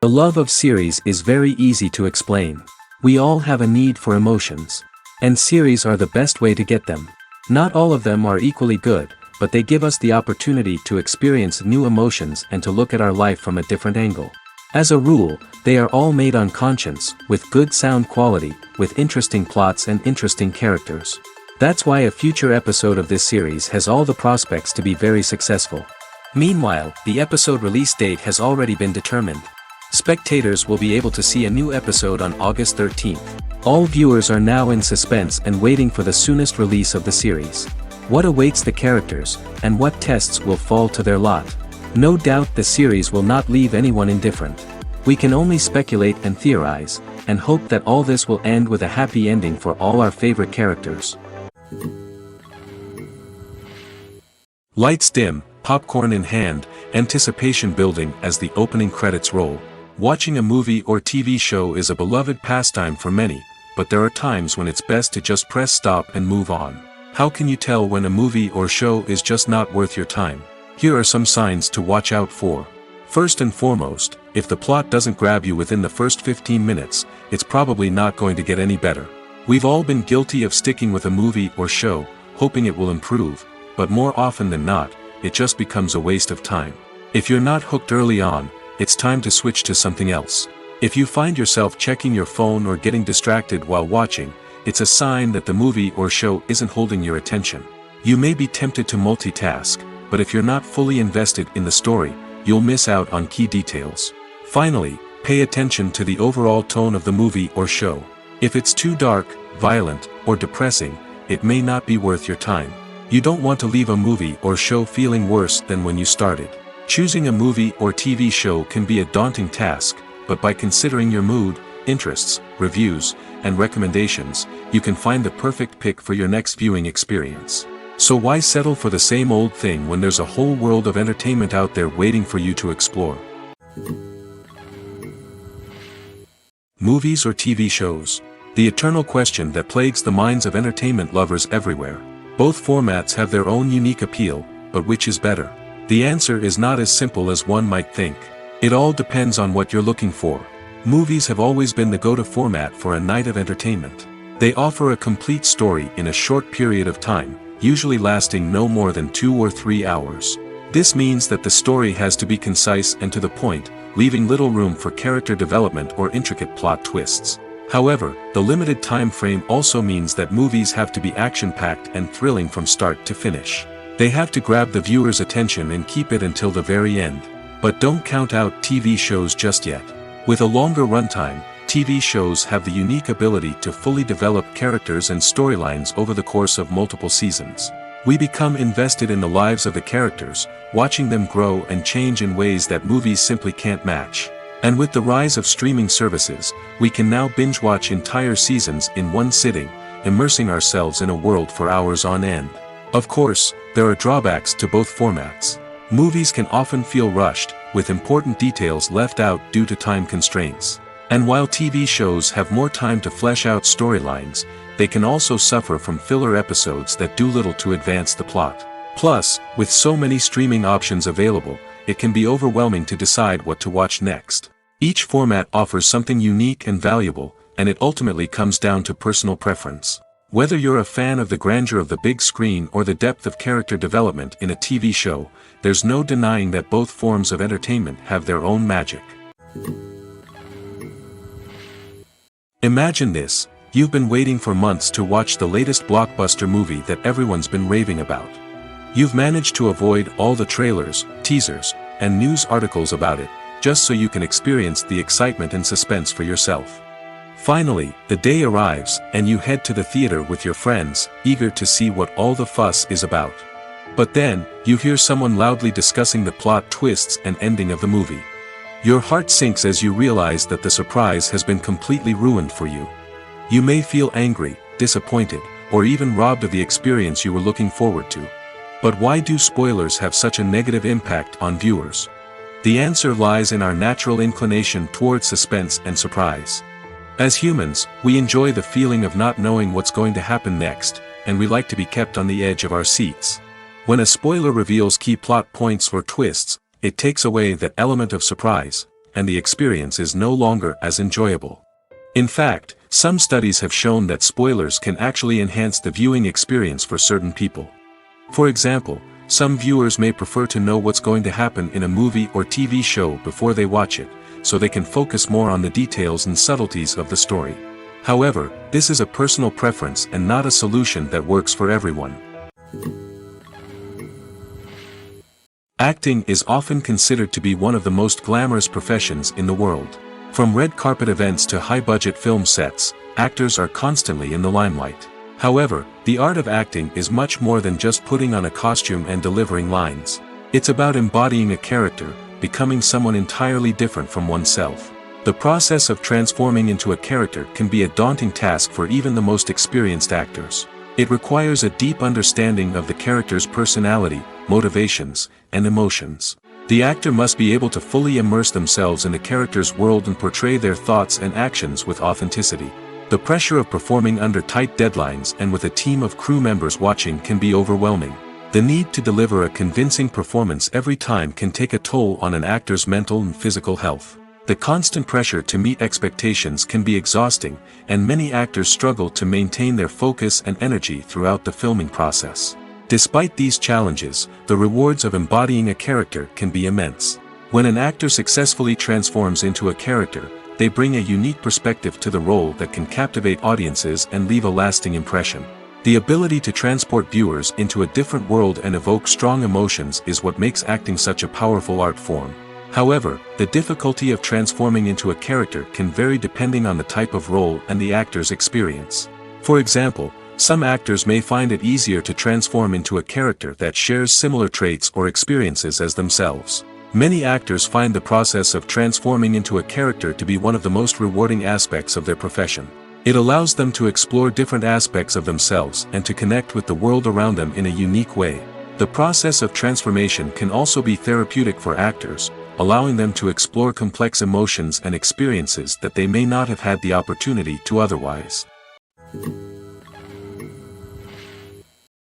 The love of series is very easy to explain. We all have a need for emotions. And series are the best way to get them. Not all of them are equally good, but they give us the opportunity to experience new emotions and to look at our life from a different angle. As a rule, they are all made on conscience, with good sound quality, with interesting plots and interesting characters. That's why a future episode of this series has all the prospects to be very successful. Meanwhile, the episode release date has already been determined. Spectators will be able to see a new episode on August 13th. All viewers are now in suspense and waiting for the soonest release of the series. What awaits the characters, and what tests will fall to their lot? No doubt the series will not leave anyone indifferent. We can only speculate and theorize, and hope that all this will end with a happy ending for all our favorite characters. Lights dim, popcorn in hand, anticipation building as the opening credits roll. Watching a movie or TV show is a beloved pastime for many, but there are times when it's best to just press stop and move on. How can you tell when a movie or show is just not worth your time? Here are some signs to watch out for. First and foremost, if the plot doesn't grab you within the first 15 minutes, it's probably not going to get any better. We've all been guilty of sticking with a movie or show, hoping it will improve, but more often than not, it just becomes a waste of time. If you're not hooked early on, it's time to switch to something else. If you find yourself checking your phone or getting distracted while watching, it's a sign that the movie or show isn't holding your attention. You may be tempted to multitask, but if you're not fully invested in the story, you'll miss out on key details. Finally, pay attention to the overall tone of the movie or show. If it's too dark, violent, or depressing, it may not be worth your time. You don't want to leave a movie or show feeling worse than when you started. Choosing a movie or TV show can be a daunting task, but by considering your mood, interests, reviews, and recommendations, you can find the perfect pick for your next viewing experience. So why settle for the same old thing when there's a whole world of entertainment out there waiting for you to explore? Movies or TV shows? The eternal question that plagues the minds of entertainment lovers everywhere. Both formats have their own unique appeal, but which is better? The answer is not as simple as one might think. It all depends on what you're looking for. Movies have always been the go-to format for a night of entertainment. They offer a complete story in a short period of time, usually lasting no more than 2 or 3 hours. This means that the story has to be concise and to the point, leaving little room for character development or intricate plot twists. However, the limited time frame also means that movies have to be action-packed and thrilling from start to finish. They have to grab the viewer's attention and keep it until the very end. But don't count out TV shows just yet. With a longer runtime, TV shows have the unique ability to fully develop characters and storylines over the course of multiple seasons. We become invested in the lives of the characters, watching them grow and change in ways that movies simply can't match. And with the rise of streaming services, we can now binge-watch entire seasons in one sitting, immersing ourselves in a world for hours on end. Of course, there are drawbacks to both formats. Movies can often feel rushed, with important details left out due to time constraints. And while TV shows have more time to flesh out storylines, they can also suffer from filler episodes that do little to advance the plot. Plus, with so many streaming options available, it can be overwhelming to decide what to watch next. Each format offers something unique and valuable, and it ultimately comes down to personal preference. Whether you're a fan of the grandeur of the big screen or the depth of character development in a TV show, there's no denying that both forms of entertainment have their own magic. Imagine this: you've been waiting for months to watch the latest blockbuster movie that everyone's been raving about. You've managed to avoid all the trailers, teasers, and news articles about it, just so you can experience the excitement and suspense for yourself. Finally, the day arrives, and you head to the theater with your friends, eager to see what all the fuss is about. But then, you hear someone loudly discussing the plot twists and ending of the movie. Your heart sinks as you realize that the surprise has been completely ruined for you. You may feel angry, disappointed, or even robbed of the experience you were looking forward to. But why do spoilers have such a negative impact on viewers? The answer lies in our natural inclination toward suspense and surprise. As humans, we enjoy the feeling of not knowing what's going to happen next, and we like to be kept on the edge of our seats. When a spoiler reveals key plot points or twists, it takes away that element of surprise, and the experience is no longer as enjoyable. In fact, some studies have shown that spoilers can actually enhance the viewing experience for certain people. For example, some viewers may prefer to know what's going to happen in a movie or TV show before they watch it, so they can focus more on the details and subtleties of the story. However, this is a personal preference and not a solution that works for everyone. Acting is often considered to be one of the most glamorous professions in the world. From red carpet events to high-budget film sets, actors are constantly in the limelight. However, the art of acting is much more than just putting on a costume and delivering lines. It's about embodying a character, becoming someone entirely different from oneself. The process of transforming into a character can be a daunting task for even the most experienced actors. It requires a deep understanding of the character's personality, motivations, and emotions. The actor must be able to fully immerse themselves in the character's world and portray their thoughts and actions with authenticity. The pressure of performing under tight deadlines and with a team of crew members watching can be overwhelming. The need to deliver a convincing performance every time can take a toll on an actor's mental and physical health. The constant pressure to meet expectations can be exhausting, and many actors struggle to maintain their focus and energy throughout the filming process. Despite these challenges, the rewards of embodying a character can be immense. When an actor successfully transforms into a character, they bring a unique perspective to the role that can captivate audiences and leave a lasting impression. The ability to transport viewers into a different world and evoke strong emotions is what makes acting such a powerful art form. However, the difficulty of transforming into a character can vary depending on the type of role and the actor's experience. For example, some actors may find it easier to transform into a character that shares similar traits or experiences as themselves. Many actors find the process of transforming into a character to be one of the most rewarding aspects of their profession. It allows them to explore different aspects of themselves and to connect with the world around them in a unique way. The process of transformation can also be therapeutic for actors, allowing them to explore complex emotions and experiences that they may not have had the opportunity to otherwise.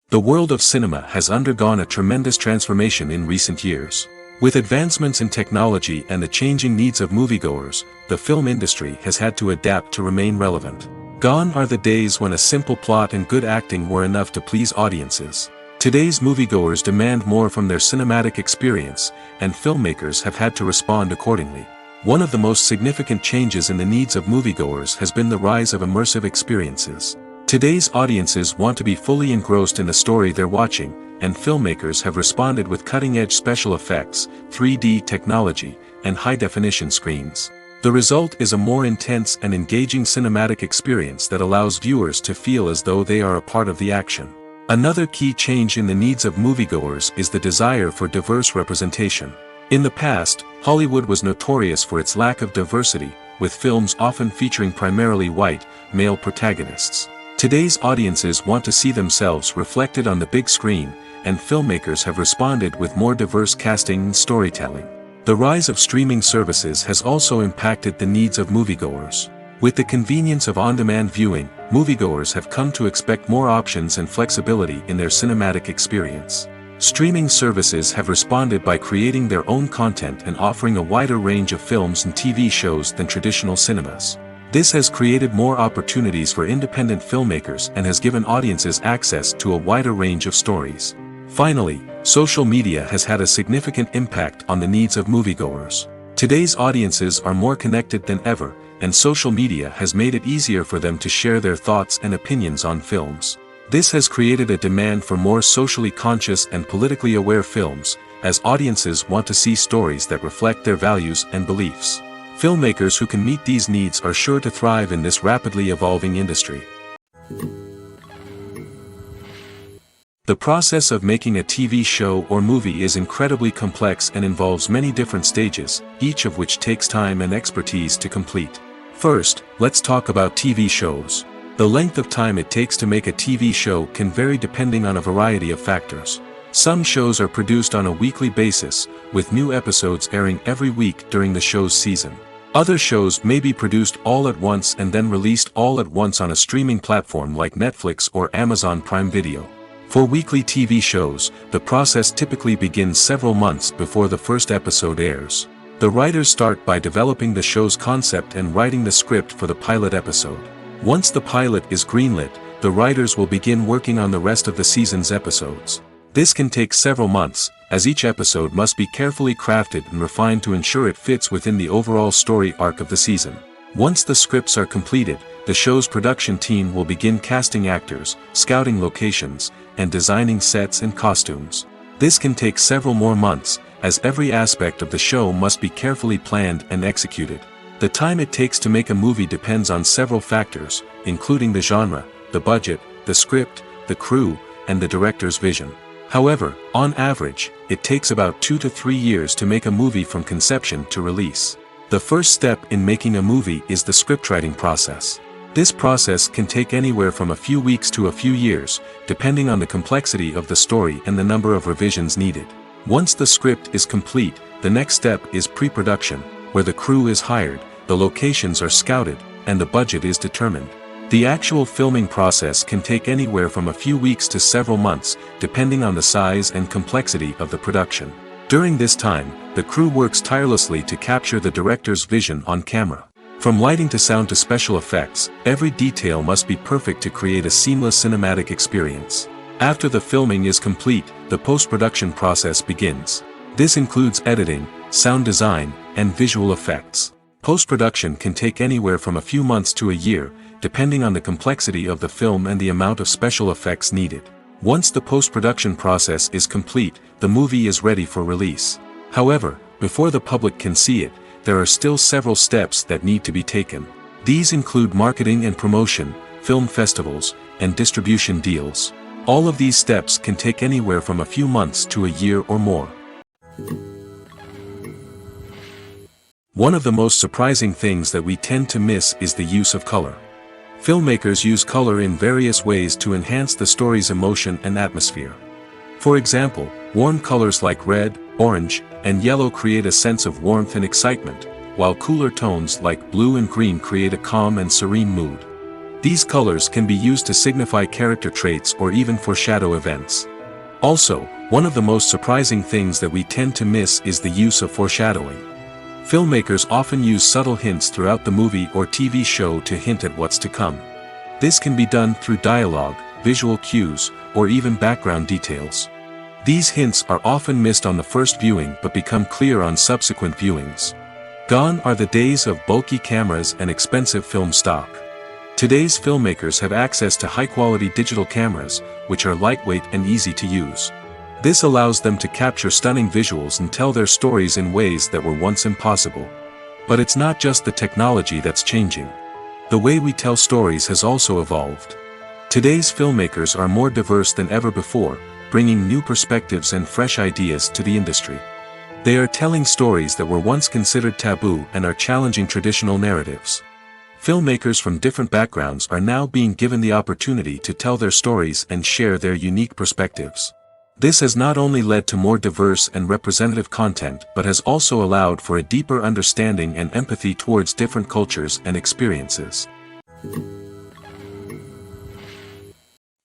The world of cinema has undergone a tremendous transformation in recent years. With advancements in technology and the changing needs of moviegoers, the film industry has had to adapt to remain relevant. Gone are the days when a simple plot and good acting were enough to please audiences. Today's moviegoers demand more from their cinematic experience, and filmmakers have had to respond accordingly. One of the most significant changes in the needs of moviegoers has been the rise of immersive experiences. Today's audiences want to be fully engrossed in the story they're watching, and filmmakers have responded with cutting-edge special effects, 3D technology, and high-definition screens. The result is a more intense and engaging cinematic experience that allows viewers to feel as though they are a part of the action. Another key change in the needs of moviegoers is the desire for diverse representation. In the past, Hollywood was notorious for its lack of diversity, with films often featuring primarily white, male protagonists. Today's audiences want to see themselves reflected on the big screen, and filmmakers have responded with more diverse casting and storytelling. The rise of streaming services has also impacted the needs of moviegoers. With the convenience of on-demand viewing, moviegoers have come to expect more options and flexibility in their cinematic experience. Streaming services have responded by creating their own content and offering a wider range of films and TV shows than traditional cinemas. This has created more opportunities for independent filmmakers and has given audiences access to a wider range of stories. Finally, social media has had a significant impact on the needs of moviegoers. Today's audiences are more connected than ever, and social media has made it easier for them to share their thoughts and opinions on films. This has created a demand for more socially conscious and politically aware films, as audiences want to see stories that reflect their values and beliefs. Filmmakers who can meet these needs are sure to thrive in this rapidly evolving industry. The process of making a TV show or movie is incredibly complex and involves many different stages, each of which takes time and expertise to complete. First, let's talk about TV shows. The length of time it takes to make a TV show can vary depending on a variety of factors. Some shows are produced on a weekly basis, with new episodes airing every week during the show's season. Other shows may be produced all at once and then released all at once on a streaming platform like Netflix or Amazon Prime Video. For weekly TV shows, the process typically begins several months before the first episode airs. The writers start by developing the show's concept and writing the script for the pilot episode. Once the pilot is greenlit, the writers will begin working on the rest of the season's episodes. This can take several months, as each episode must be carefully crafted and refined to ensure it fits within the overall story arc of the season. Once the scripts are completed, the show's production team will begin casting actors, scouting locations, and designing sets and costumes. This can take several more months, as every aspect of the show must be carefully planned and executed. The time it takes to make a movie depends on several factors, including the genre, the budget, the script, the crew, and the director's vision. However, on average, it takes about 2 to 3 years to make a movie from conception to release. The first step in making a movie is the scriptwriting process. This process can take anywhere from a few weeks to a few years, depending on the complexity of the story and the number of revisions needed. Once the script is complete, the next step is pre-production, where the crew is hired, the locations are scouted, and the budget is determined. The actual filming process can take anywhere from a few weeks to several months, depending on the size and complexity of the production. During this time, the crew works tirelessly to capture the director's vision on camera. From lighting to sound to special effects, every detail must be perfect to create a seamless cinematic experience. After the filming is complete, the post-production process begins. This includes editing, sound design, and visual effects. Post-production can take anywhere from a few months to a year, depending on the complexity of the film and the amount of special effects needed. Once the post-production process is complete, the movie is ready for release. However, before the public can see it, there are still several steps that need to be taken. These include marketing and promotion, film festivals, and distribution deals. All of these steps can take anywhere from a few months to a year or more. One of the most surprising things that we tend to miss is the use of color. Filmmakers use color in various ways to enhance the story's emotion and atmosphere. For example, warm colors like red, orange, and yellow create a sense of warmth and excitement, while cooler tones like blue and green create a calm and serene mood. These colors can be used to signify character traits or even foreshadow events. Also, one of the most surprising things that we tend to miss is the use of foreshadowing. Filmmakers often use subtle hints throughout the movie or TV show to hint at what's to come. This can be done through dialogue, visual cues, or even background details. These hints are often missed on the first viewing but become clear on subsequent viewings. Gone are the days of bulky cameras and expensive film stock. Today's filmmakers have access to high-quality digital cameras, which are lightweight and easy to use. This allows them to capture stunning visuals and tell their stories in ways that were once impossible. But it's not just the technology that's changing. The way we tell stories has also evolved. Today's filmmakers are more diverse than ever before, bringing new perspectives and fresh ideas to the industry. They are telling stories that were once considered taboo and are challenging traditional narratives. Filmmakers from different backgrounds are now being given the opportunity to tell their stories and share their unique perspectives. This has not only led to more diverse and representative content but has also allowed for a deeper understanding and empathy towards different cultures and experiences.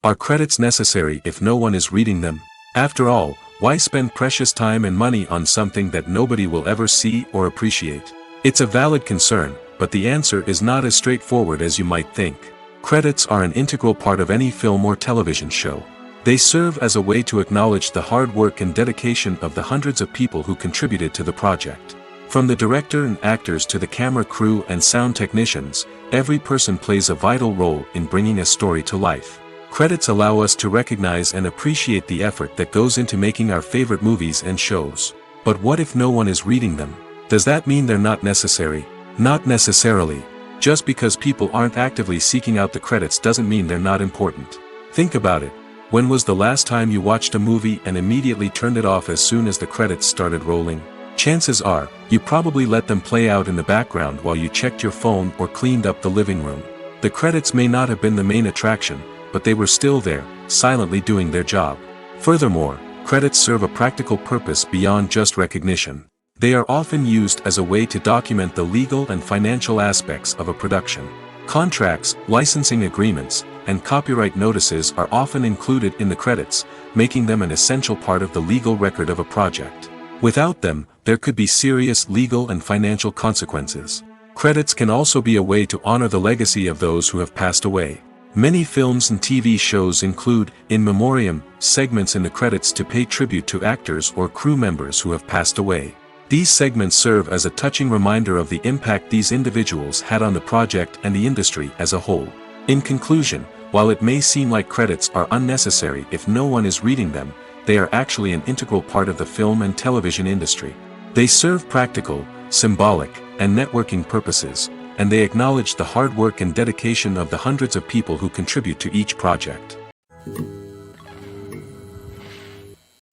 Are credits necessary if no one is reading them? After all, why spend precious time and money on something that nobody will ever see or appreciate? It's a valid concern, but the answer is not as straightforward as you might think. Credits are an integral part of any film or television show. They serve as a way to acknowledge the hard work and dedication of the hundreds of people who contributed to the project. From the director and actors to the camera crew and sound technicians, every person plays a vital role in bringing a story to life. Credits allow us to recognize and appreciate the effort that goes into making our favorite movies and shows. But what if no one is reading them? Does that mean they're not necessary? Not necessarily. Just because people aren't actively seeking out the credits doesn't mean they're not important. Think about it. When was the last time you watched a movie and immediately turned it off as soon as the credits started rolling? Chances are, you probably let them play out in the background while you checked your phone or cleaned up the living room. The credits may not have been the main attraction, but they were still there, silently doing their job. Furthermore, credits serve a practical purpose beyond just recognition. They are often used as a way to document the legal and financial aspects of a production. Contracts, licensing agreements, and copyright notices are often included in the credits, making them an essential part of the legal record of a project. Without them, there could be serious legal and financial consequences. Credits can also be a way to honor the legacy of those who have passed away. Many films and TV shows include, in memoriam, segments in the credits to pay tribute to actors or crew members who have passed away. These segments serve as a touching reminder of the impact these individuals had on the project and the industry as a whole. In conclusion, while it may seem like credits are unnecessary if no one is reading them, they are actually an integral part of the film and television industry. They serve practical, symbolic, and networking purposes, and they acknowledge the hard work and dedication of the hundreds of people who contribute to each project.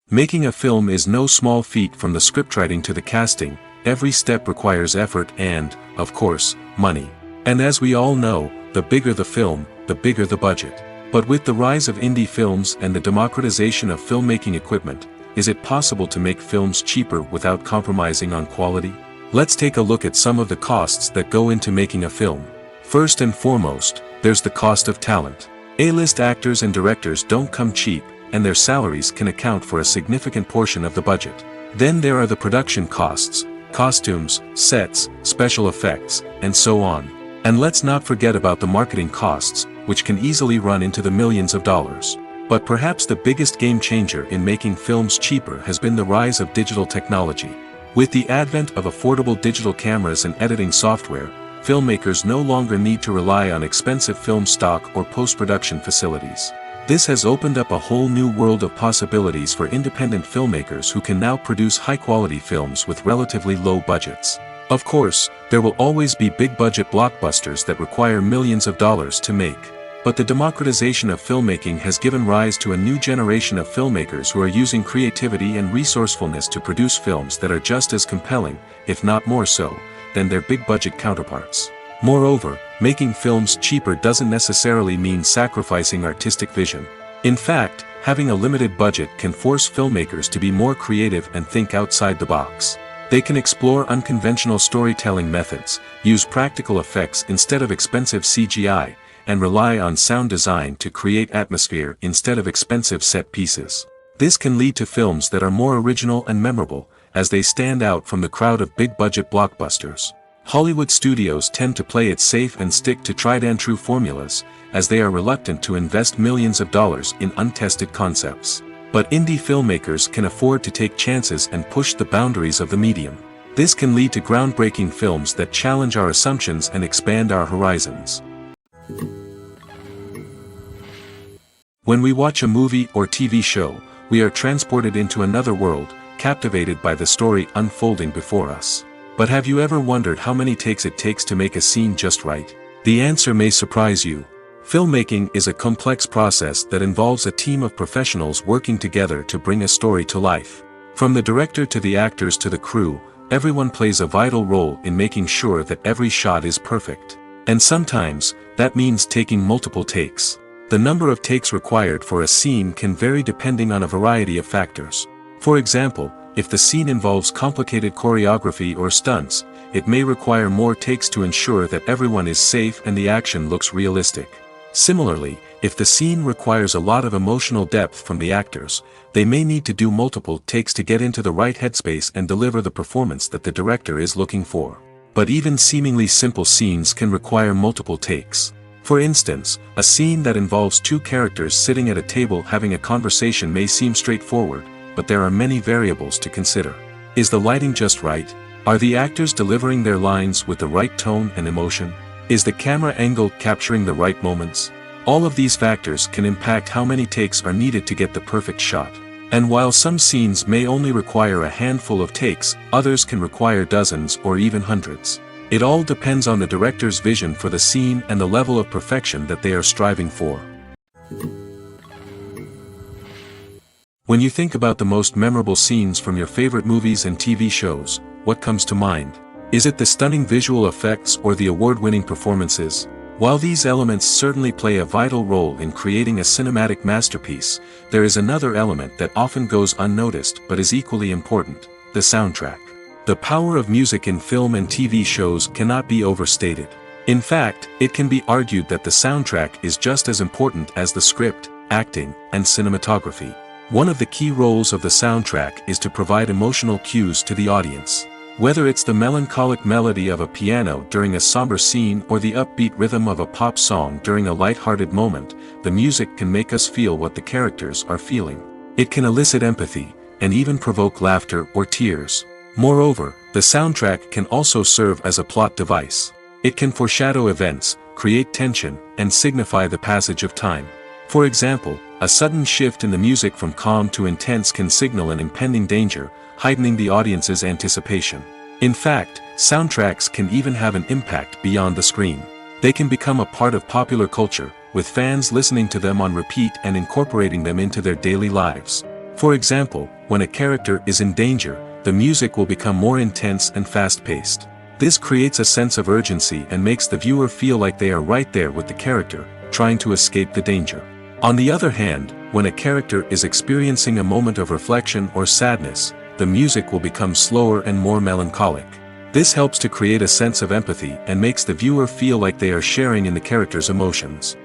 Making a film is no small feat. From the scriptwriting to the casting, every step requires effort and, of course, money. And as we all know, the bigger the film, the bigger the budget. But with the rise of indie films and the democratization of filmmaking equipment, is it possible to make films cheaper without compromising on quality? Let's take a look at some of the costs that go into making a film. First and foremost, there's the cost of talent. A-list actors and directors don't come cheap, and their salaries can account for a significant portion of the budget. Then there are the production costs, costumes, sets, special effects, and so on. And let's not forget about the marketing costs, which can easily run into the millions of dollars. But perhaps the biggest game changer in making films cheaper has been the rise of digital technology. With the advent of affordable digital cameras and editing software, filmmakers no longer need to rely on expensive film stock or post-production facilities. This has opened up a whole new world of possibilities for independent filmmakers who can now produce high-quality films with relatively low budgets. Of course, there will always be big-budget blockbusters that require millions of dollars to make. But the democratization of filmmaking has given rise to a new generation of filmmakers who are using creativity and resourcefulness to produce films that are just as compelling, if not more so, than their big-budget counterparts. Moreover, making films cheaper doesn't necessarily mean sacrificing artistic vision. In fact, having a limited budget can force filmmakers to be more creative and think outside the box. They can explore unconventional storytelling methods, use practical effects instead of expensive CGI, and rely on sound design to create atmosphere instead of expensive set pieces. This can lead to films that are more original and memorable, as they stand out from the crowd of big-budget blockbusters. Hollywood studios tend to play it safe and stick to tried-and-true formulas, as they are reluctant to invest millions of dollars in untested concepts. But indie filmmakers can afford to take chances and push the boundaries of the medium. This can lead to groundbreaking films that challenge our assumptions and expand our horizons. When we watch a movie or TV show, we are transported into another world, captivated by the story unfolding before us. But have you ever wondered how many takes it takes to make a scene just right? The answer may surprise you. Filmmaking is a complex process that involves a team of professionals working together to bring a story to life. From the director to the actors to the crew, everyone plays a vital role in making sure that every shot is perfect. And sometimes, that means taking multiple takes. The number of takes required for a scene can vary depending on a variety of factors. For example, if the scene involves complicated choreography or stunts, it may require more takes to ensure that everyone is safe and the action looks realistic. Similarly, if the scene requires a lot of emotional depth from the actors, they may need to do multiple takes to get into the right headspace and deliver the performance that the director is looking for. But even seemingly simple scenes can require multiple takes. For instance, a scene that involves two characters sitting at a table having a conversation may seem straightforward, but there are many variables to consider. Is the lighting just right? Are the actors delivering their lines with the right tone and emotion? Is the camera angle capturing the right moments? All of these factors can impact how many takes are needed to get the perfect shot. And while some scenes may only require a handful of takes, others can require dozens or even hundreds. It all depends on the director's vision for the scene and the level of perfection that they are striving for. When you think about the most memorable scenes from your favorite movies and TV shows, what comes to mind? Is it the stunning visual effects or the award-winning performances? While these elements certainly play a vital role in creating a cinematic masterpiece, there is another element that often goes unnoticed but is equally important: the soundtrack. The power of music in film and TV shows cannot be overstated. In fact, it can be argued that the soundtrack is just as important as the script, acting, and cinematography. One of the key roles of the soundtrack is to provide emotional cues to the audience. Whether it's the melancholic melody of a piano during a somber scene or the upbeat rhythm of a pop song during a light-hearted moment, the music can make us feel what the characters are feeling. It can elicit empathy, and even provoke laughter or tears. Moreover, the soundtrack can also serve as a plot device. It can foreshadow events, create tension, and signify the passage of time. For example, a sudden shift in the music from calm to intense can signal an impending danger, heightening the audience's anticipation. In fact, soundtracks can even have an impact beyond the screen. They can become a part of popular culture, with fans listening to them on repeat and incorporating them into their daily lives. For example, when a character is in danger, the music will become more intense and fast-paced. This creates a sense of urgency and makes the viewer feel like they are right there with the character, trying to escape the danger. On the other hand, when a character is experiencing a moment of reflection or sadness, the music will become slower and more melancholic. This helps to create a sense of empathy and makes the viewer feel like they are sharing in the character's emotions.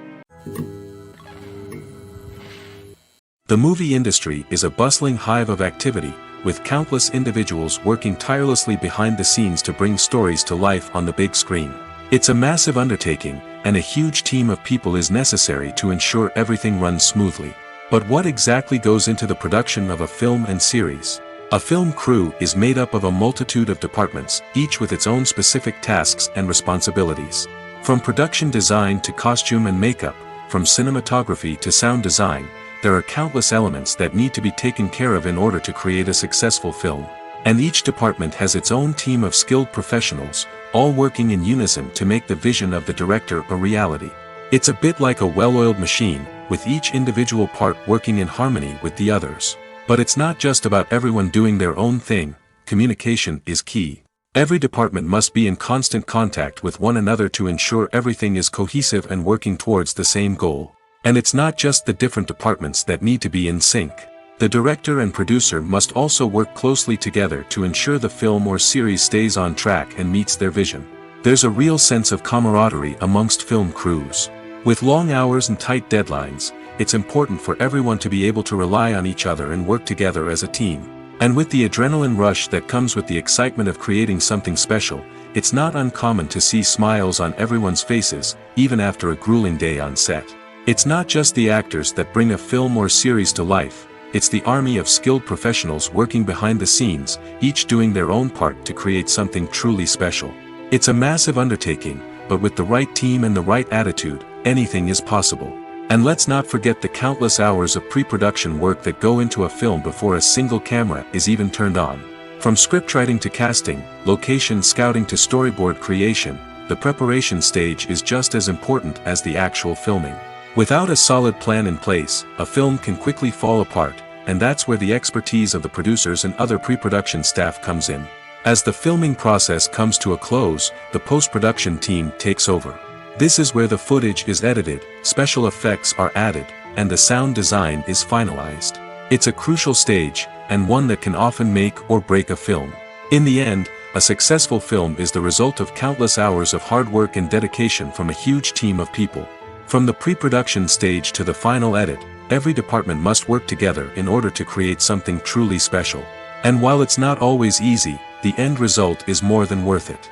The movie industry is a bustling hive of activity, with countless individuals working tirelessly behind the scenes to bring stories to life on the big screen. It's a massive undertaking, and a huge team of people is necessary to ensure everything runs smoothly. But what exactly goes into the production of a film and series? A film crew is made up of a multitude of departments, each with its own specific tasks and responsibilities. From production design to costume and makeup, from cinematography to sound design, there are countless elements that need to be taken care of in order to create a successful film. And each department has its own team of skilled professionals, all working in unison to make the vision of the director a reality. It's a bit like a well-oiled machine, with each individual part working in harmony with the others. But it's not just about everyone doing their own thing. Communication is key. Every department must be in constant contact with one another to ensure everything is cohesive and working towards the same goal. And it's not just the different departments that need to be in sync. The director and producer must also work closely together to ensure the film or series stays on track and meets their vision. There's a real sense of camaraderie amongst film crews. With long hours and tight deadlines, it's important for everyone to be able to rely on each other and work together as a team. And with the adrenaline rush that comes with the excitement of creating something special, it's not uncommon to see smiles on everyone's faces, even after a grueling day on set. It's not just the actors that bring a film or series to life. It's the army of skilled professionals working behind the scenes, each doing their own part to create something truly special. It's a massive undertaking, but with the right team and the right attitude, anything is possible. And let's not forget the countless hours of pre-production work that go into a film before a single camera is even turned on. From scriptwriting to casting, location scouting to storyboard creation, the preparation stage is just as important as the actual filming. Without a solid plan in place, a film can quickly fall apart, and that's where the expertise of the producers and other pre-production staff comes in. As the filming process comes to a close, the post-production team takes over. This is where the footage is edited, special effects are added, and the sound design is finalized. It's a crucial stage, and one that can often make or break a film. In the end, a successful film is the result of countless hours of hard work and dedication from a huge team of people. From the pre-production stage to the final edit, every department must work together in order to create something truly special. And while it's not always easy, the end result is more than worth it.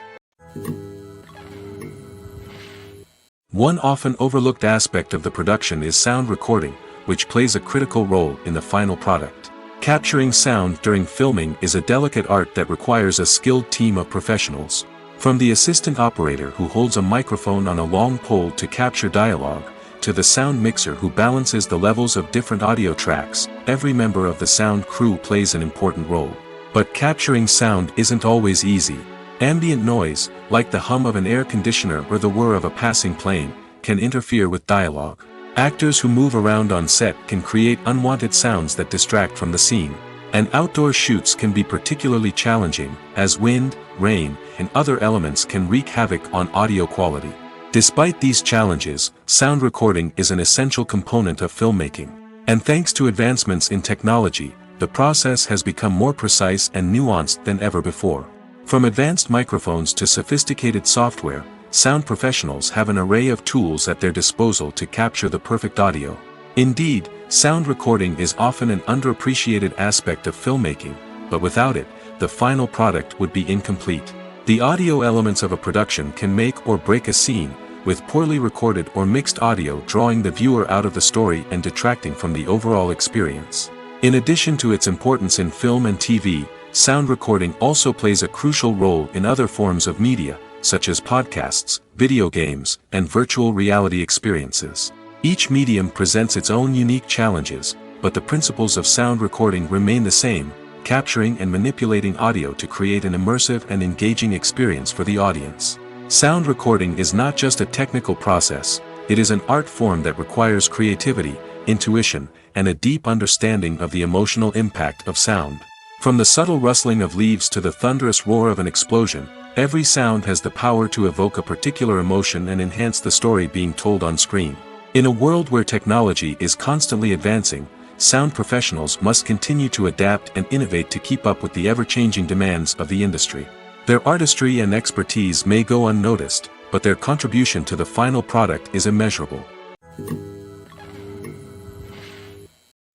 One often overlooked aspect of the production is sound recording, which plays a critical role in the final product. Capturing sound during filming is a delicate art that requires a skilled team of professionals. From the assistant operator who holds a microphone on a long pole to capture dialogue, to the sound mixer who balances the levels of different audio tracks, every member of the sound crew plays an important role. But capturing sound isn't always easy. Ambient noise, like the hum of an air conditioner or the whir of a passing plane, can interfere with dialogue. Actors who move around on set can create unwanted sounds that distract from the scene. And outdoor shoots can be particularly challenging, as wind, rain, and other elements can wreak havoc on audio quality. Despite these challenges, sound recording is an essential component of filmmaking. And thanks to advancements in technology, the process has become more precise and nuanced than ever before. From advanced microphones to sophisticated software, sound professionals have an array of tools at their disposal to capture the perfect audio. Indeed, Sound recording is often an underappreciated aspect of filmmaking, but without it, the final product would be incomplete. The audio elements of a production can make or break a scene, with poorly recorded or mixed audio drawing the viewer out of the story and detracting from the overall experience. In addition to its importance in film and TV, sound recording also plays a crucial role in other forms of media, such as podcasts, video games, and virtual reality experiences. Each medium presents its own unique challenges, but the principles of sound recording remain the same, capturing and manipulating audio to create an immersive and engaging experience for the audience. Sound recording is not just a technical process, it is an art form that requires creativity, intuition, and a deep understanding of the emotional impact of sound. From the subtle rustling of leaves to the thunderous roar of an explosion, every sound has the power to evoke a particular emotion and enhance the story being told on screen. In a world where technology is constantly advancing, sound professionals must continue to adapt and innovate to keep up with the ever-changing demands of the industry. Their artistry and expertise may go unnoticed, but their contribution to the final product is immeasurable.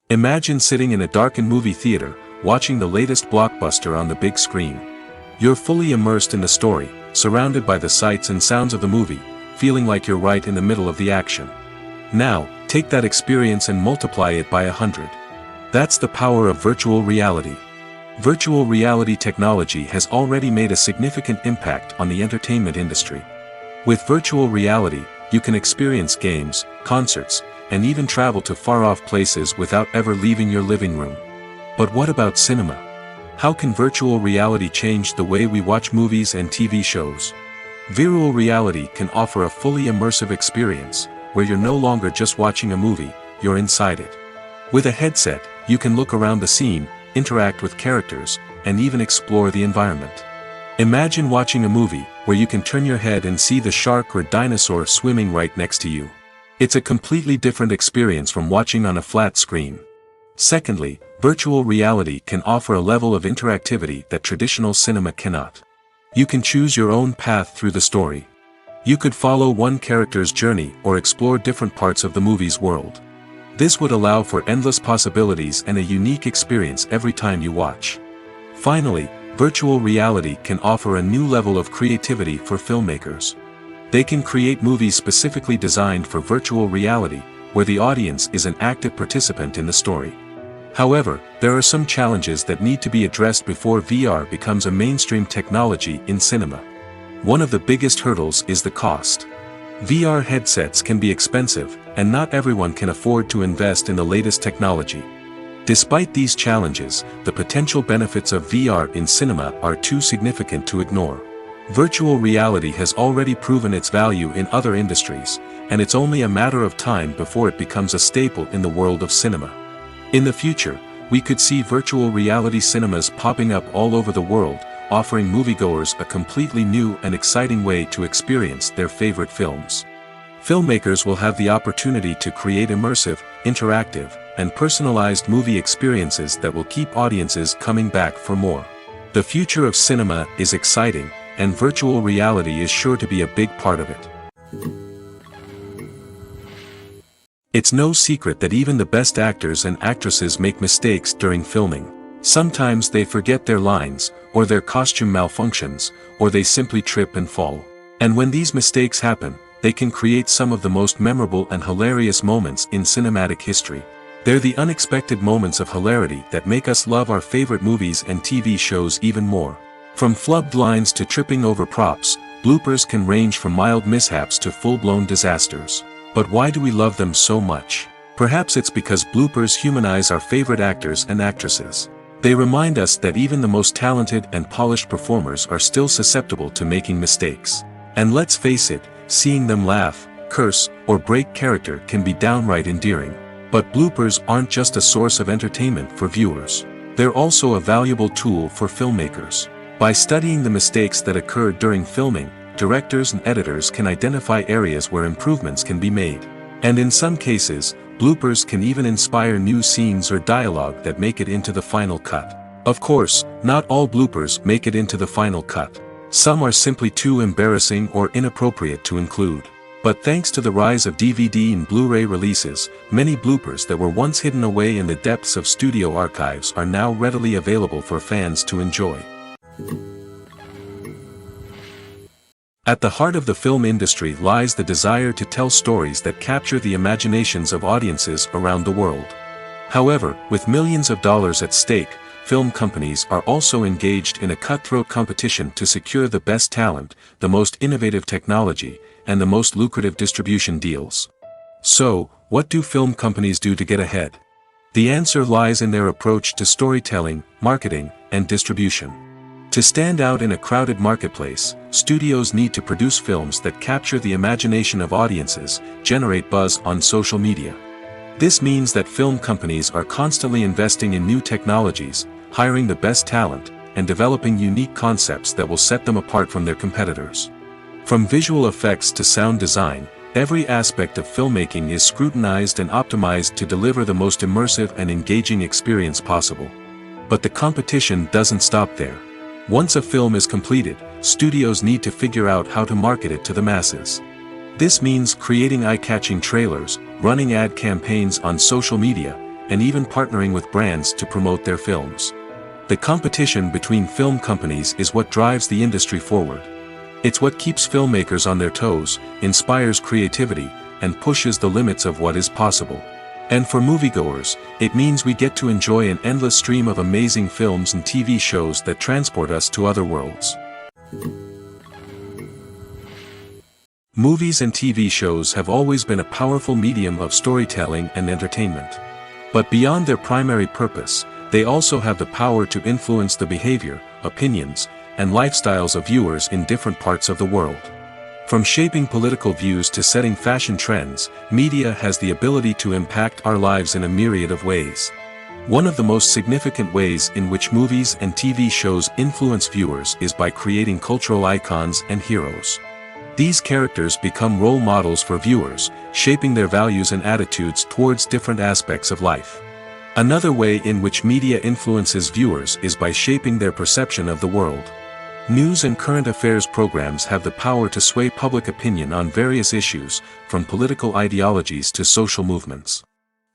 Imagine sitting in a darkened movie theater, watching the latest blockbuster on the big screen. You're fully immersed in the story, surrounded by the sights and sounds of the movie, feeling like you're right in the middle of the action. Now, take that experience and multiply it by 100. That's the power of virtual reality. Virtual reality technology has already made a significant impact on the entertainment industry. With virtual reality, you can experience games, concerts, and even travel to far-off places without ever leaving your living room. But what about cinema? How can virtual reality change the way we watch movies and TV shows? Virtual reality can offer a fully immersive experience, where you're no longer just watching a movie, you're inside it. With a headset, you can look around the scene, interact with characters, and even explore the environment. Imagine watching a movie where you can turn your head and see the shark or dinosaur swimming right next to you. It's a completely different experience from watching on a flat screen. Secondly, virtual reality can offer a level of interactivity that traditional cinema cannot. You can choose your own path through the story. You could follow one character's journey or explore different parts of the movie's world. This would allow for endless possibilities and a unique experience every time you watch. Finally, virtual reality can offer a new level of creativity for filmmakers. They can create movies specifically designed for virtual reality, where the audience is an active participant in the story. However, there are some challenges that need to be addressed before VR becomes a mainstream technology in cinema. One of the biggest hurdles is the cost. VR headsets can be expensive, and not everyone can afford to invest in the latest technology. Despite these challenges, the potential benefits of VR in cinema are too significant to ignore. Virtual reality has already proven its value in other industries, and it's only a matter of time before it becomes a staple in the world of cinema. In the future, we could see virtual reality cinemas popping up all over the world, offering moviegoers a completely new and exciting way to experience their favorite films. Filmmakers will have the opportunity to create immersive, interactive, and personalized movie experiences that will keep audiences coming back for more. The future of cinema is exciting, and virtual reality is sure to be a big part of it. It's no secret that even the best actors and actresses make mistakes during filming. Sometimes they forget their lines, or their costume malfunctions, or they simply trip and fall. And when these mistakes happen, they can create some of the most memorable and hilarious moments in cinematic history. They're the unexpected moments of hilarity that make us love our favorite movies and TV shows even more. From flubbed lines to tripping over props, bloopers can range from mild mishaps to full-blown disasters. But why do we love them so much? Perhaps it's because bloopers humanize our favorite actors and actresses. They remind us that even the most talented and polished performers are still susceptible to making mistakes. And let's face it, seeing them laugh, curse, or break character can be downright endearing. But bloopers aren't just a source of entertainment for viewers. They're also a valuable tool for filmmakers. By studying the mistakes that occurred during filming, directors and editors can identify areas where improvements can be made. And in some cases, bloopers can even inspire new scenes or dialogue that make it into the final cut. Of course, not all bloopers make it into the final cut. Some are simply too embarrassing or inappropriate to include. But thanks to the rise of DVD and Blu-ray releases, many bloopers that were once hidden away in the depths of studio archives are now readily available for fans to enjoy. At the heart of the film industry lies the desire to tell stories that capture the imaginations of audiences around the world. However, with millions of dollars at stake, film companies are also engaged in a cutthroat competition to secure the best talent, the most innovative technology, and the most lucrative distribution deals. So, what do film companies do to get ahead? The answer lies in their approach to storytelling, marketing, and distribution. To stand out in a crowded marketplace, studios need to produce films that capture the imagination of audiences, generate buzz on social media. This means that film companies are constantly investing in new technologies, hiring the best talent, and developing unique concepts that will set them apart from their competitors. From visual effects to sound design, every aspect of filmmaking is scrutinized and optimized to deliver the most immersive and engaging experience possible. But the competition doesn't stop there. Once a film is completed, studios need to figure out how to market it to the masses. This means creating eye-catching trailers, running ad campaigns on social media, and even partnering with brands to promote their films. The competition between film companies is what drives the industry forward. It's what keeps filmmakers on their toes, inspires creativity, and pushes the limits of what is possible. And for moviegoers, it means we get to enjoy an endless stream of amazing films and TV shows that transport us to other worlds. Movies and TV shows have always been a powerful medium of storytelling and entertainment. But beyond their primary purpose, they also have the power to influence the behavior, opinions, and lifestyles of viewers in different parts of the world. From shaping political views to setting fashion trends, media has the ability to impact our lives in a myriad of ways. One of the most significant ways in which movies and TV shows influence viewers is by creating cultural icons and heroes. These characters become role models for viewers, shaping their values and attitudes towards different aspects of life. Another way in which media influences viewers is by shaping their perception of the world. News and current affairs programs have the power to sway public opinion on various issues, from political ideologies to social movements.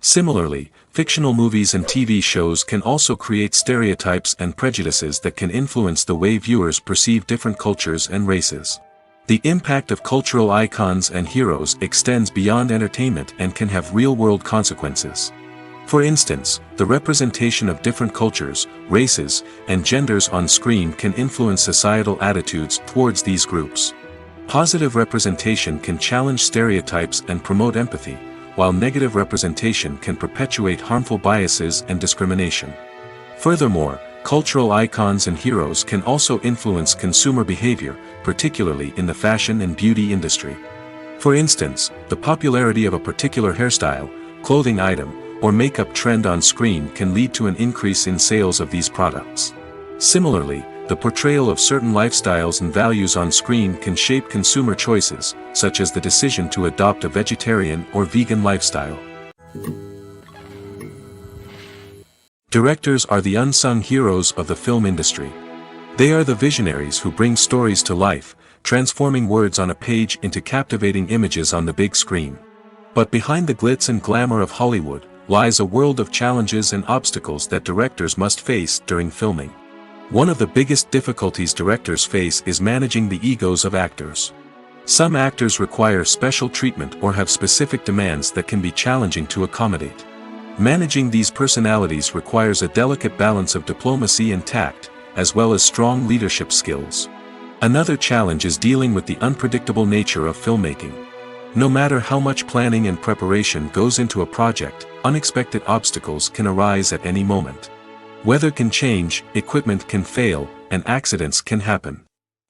Similarly, fictional movies and TV shows can also create stereotypes and prejudices that can influence the way viewers perceive different cultures and races. The impact of cultural icons and heroes extends beyond entertainment and can have real-world consequences. For instance, the representation of different cultures, races, and genders on screen can influence societal attitudes towards these groups. Positive representation can challenge stereotypes and promote empathy, while negative representation can perpetuate harmful biases and discrimination. Furthermore, cultural icons and heroes can also influence consumer behavior, particularly in the fashion and beauty industry. For instance, the popularity of a particular hairstyle, clothing item, or makeup trend on screen can lead to an increase in sales of these products. Similarly, the portrayal of certain lifestyles and values on screen can shape consumer choices, such as the decision to adopt a vegetarian or vegan lifestyle. Directors are the unsung heroes of the film industry. They are the visionaries who bring stories to life, transforming words on a page into captivating images on the big screen. But behind the glitz and glamour of Hollywood lies a world of challenges and obstacles that directors must face during filming. One of the biggest difficulties directors face is managing the egos of actors. Some actors require special treatment or have specific demands that can be challenging to accommodate. Managing these personalities requires a delicate balance of diplomacy and tact, as well as strong leadership skills. Another challenge is dealing with the unpredictable nature of filmmaking. No matter how much planning and preparation goes into a project, unexpected obstacles can arise at any moment. Weather can change, equipment can fail, and accidents can happen.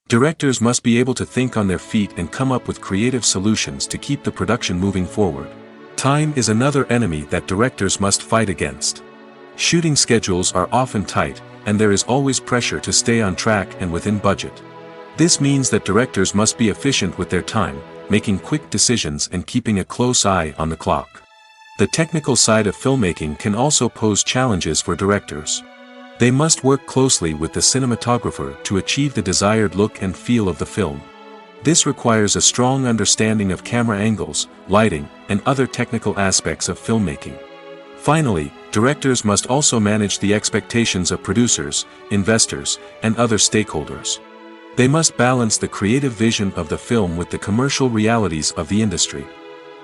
Directors must be able to think on their feet and come up with creative solutions to keep the production moving forward. Time is another enemy that directors must fight against. Shooting schedules are often tight, and there is always pressure to stay on track and within budget. This means that directors must be efficient with their time, making quick decisions and keeping a close eye on the clock. The technical side of filmmaking can also pose challenges for directors. They must work closely with the cinematographer to achieve the desired look and feel of the film. This requires a strong understanding of camera angles, lighting, and other technical aspects of filmmaking. Finally, directors must also manage the expectations of producers, investors, and other stakeholders. They must balance the creative vision of the film with the commercial realities of the industry.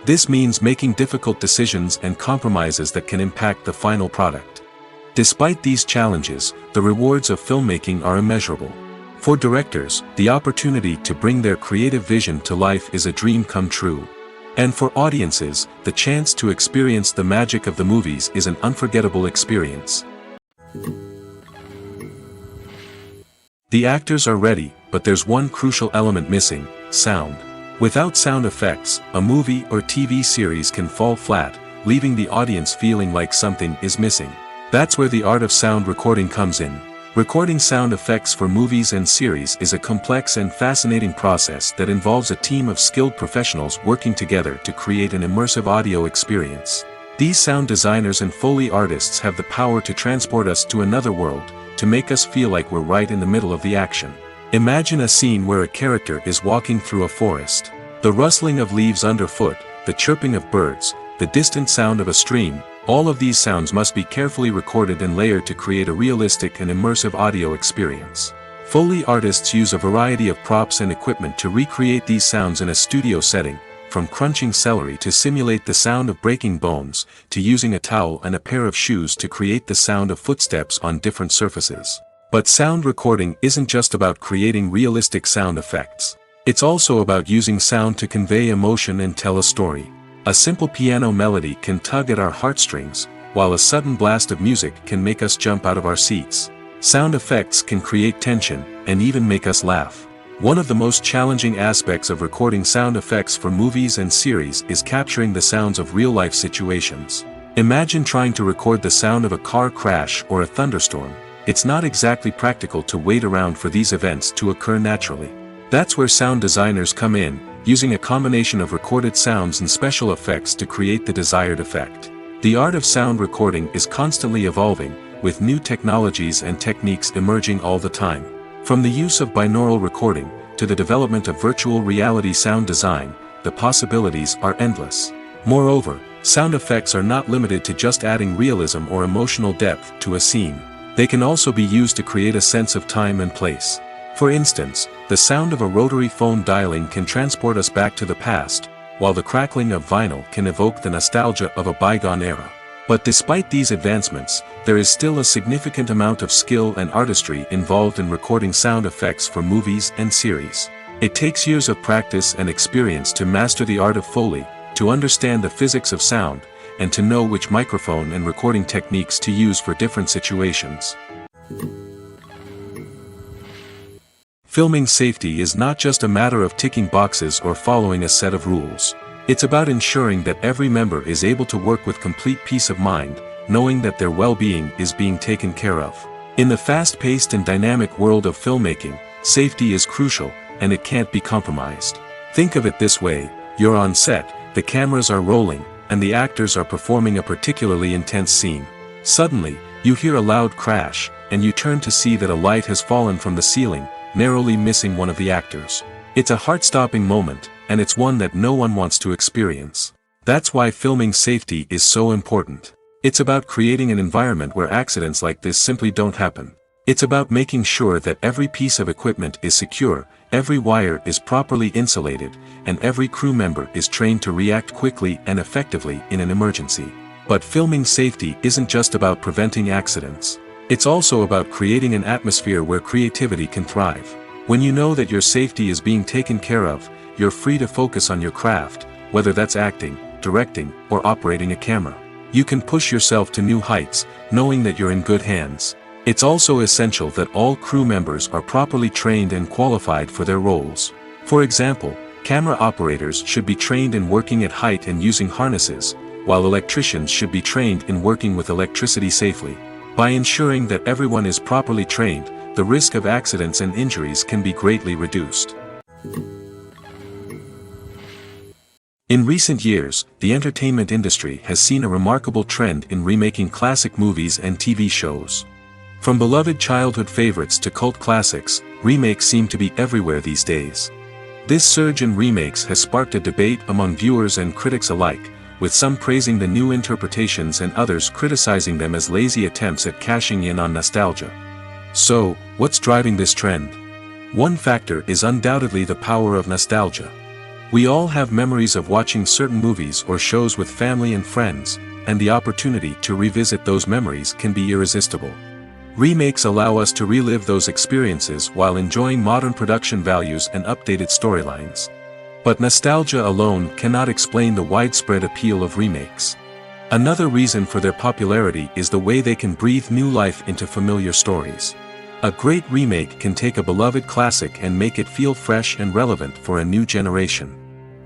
This means making difficult decisions and compromises that can impact the final product. Despite these challenges, the rewards of filmmaking are immeasurable. For directors, the opportunity to bring their creative vision to life is a dream come true. And for audiences, the chance to experience the magic of the movies is an unforgettable experience. The actors are ready, but there's one crucial element missing: sound. Without sound effects, a movie or TV series can fall flat, leaving the audience feeling like something is missing. That's where the art of sound recording comes in. Recording sound effects for movies and series is a complex and fascinating process that involves a team of skilled professionals working together to create an immersive audio experience. These sound designers and Foley artists have the power to transport us to another world, to make us feel like we're right in the middle of the action. Imagine a scene where a character is walking through a forest. The rustling of leaves underfoot, the chirping of birds, the distant sound of a stream, all of these sounds must be carefully recorded and layered to create a realistic and immersive audio experience. Foley artists use a variety of props and equipment to recreate these sounds in a studio setting, from crunching celery to simulate the sound of breaking bones, to using a towel and a pair of shoes to create the sound of footsteps on different surfaces. But sound recording isn't just about creating realistic sound effects. It's also about using sound to convey emotion and tell a story. A simple piano melody can tug at our heartstrings, while a sudden blast of music can make us jump out of our seats. Sound effects can create tension, and even make us laugh. One of the most challenging aspects of recording sound effects for movies and series is capturing the sounds of real-life situations. Imagine trying to record the sound of a car crash or a thunderstorm. It's not exactly practical to wait around for these events to occur naturally. That's where sound designers come in, using a combination of recorded sounds and special effects to create the desired effect. The art of sound recording is constantly evolving, with new technologies and techniques emerging all the time. From the use of binaural recording, to the development of virtual reality sound design, the possibilities are endless. Moreover, sound effects are not limited to just adding realism or emotional depth to a scene. They can also be used to create a sense of time and place. For instance, the sound of a rotary phone dialing can transport us back to the past, while the crackling of vinyl can evoke the nostalgia of a bygone era. But despite these advancements, there is still a significant amount of skill and artistry involved in recording sound effects for movies and series. It takes years of practice and experience to master the art of Foley, to understand the physics of sound, and to know which microphone and recording techniques to use for different situations. Filming safety is not just a matter of ticking boxes or following a set of rules. It's about ensuring that every member is able to work with complete peace of mind, knowing that their well-being is being taken care of. In the fast-paced and dynamic world of filmmaking, safety is crucial, and it can't be compromised. Think of it this way: you're on set, the cameras are rolling, and the actors are performing a particularly intense scene. Suddenly, you hear a loud crash, and you turn to see that a light has fallen from the ceiling, narrowly missing one of the actors. It's a heart-stopping moment, and it's one that no one wants to experience. That's why filming safety is so important. It's about creating an environment where accidents like this simply don't happen. It's about making sure that every piece of equipment is secure, every wire is properly insulated, and every crew member is trained to react quickly and effectively in an emergency. But filming safety isn't just about preventing accidents. It's also about creating an atmosphere where creativity can thrive. When you know that your safety is being taken care of, you're free to focus on your craft, whether that's acting, directing, or operating a camera. You can push yourself to new heights, knowing that you're in good hands. It's also essential that all crew members are properly trained and qualified for their roles. For example, camera operators should be trained in working at height and using harnesses, while electricians should be trained in working with electricity safely. By ensuring that everyone is properly trained, the risk of accidents and injuries can be greatly reduced. In recent years, the entertainment industry has seen a remarkable trend in remaking classic movies and TV shows. From beloved childhood favorites to cult classics, remakes seem to be everywhere these days. This surge in remakes has sparked a debate among viewers and critics alike, with some praising the new interpretations and others criticizing them as lazy attempts at cashing in on nostalgia. So, what's driving this trend? One factor is undoubtedly the power of nostalgia. We all have memories of watching certain movies or shows with family and friends, and the opportunity to revisit those memories can be irresistible. Remakes allow us to relive those experiences while enjoying modern production values and updated storylines. But nostalgia alone cannot explain the widespread appeal of remakes. Another reason for their popularity is the way they can breathe new life into familiar stories. A great remake can take a beloved classic and make it feel fresh and relevant for a new generation.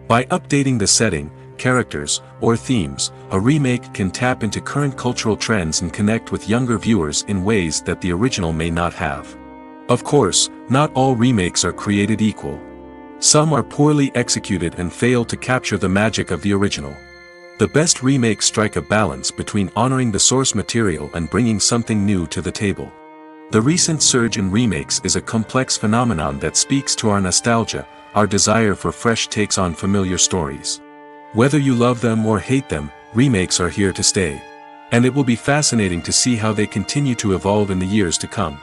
By updating the setting, characters, or themes, a remake can tap into current cultural trends and connect with younger viewers in ways that the original may not have. Of course, not all remakes are created equal. Some are poorly executed and fail to capture the magic of the original. The best remakes strike a balance between honoring the source material and bringing something new to the table. The recent surge in remakes is a complex phenomenon that speaks to our nostalgia, our desire for fresh takes on familiar stories. Whether you love them or hate them, remakes are here to stay. And it will be fascinating to see how they continue to evolve in the years to come.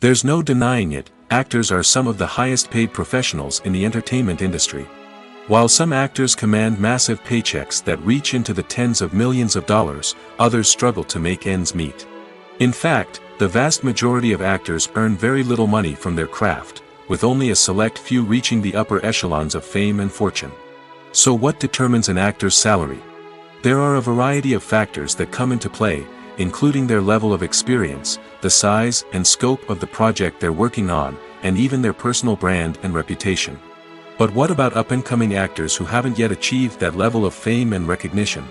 There's no denying it, actors are some of the highest paid professionals in the entertainment industry. While some actors command massive paychecks that reach into the tens of millions of dollars, others struggle to make ends meet. In fact, the vast majority of actors earn very little money from their craft, with only a select few reaching the upper echelons of fame and fortune. So what determines an actor's salary? There are a variety of factors that come into play, including their level of experience, the size and scope of the project they're working on, and even their personal brand and reputation. But what about up-and-coming actors who haven't yet achieved that level of fame and recognition?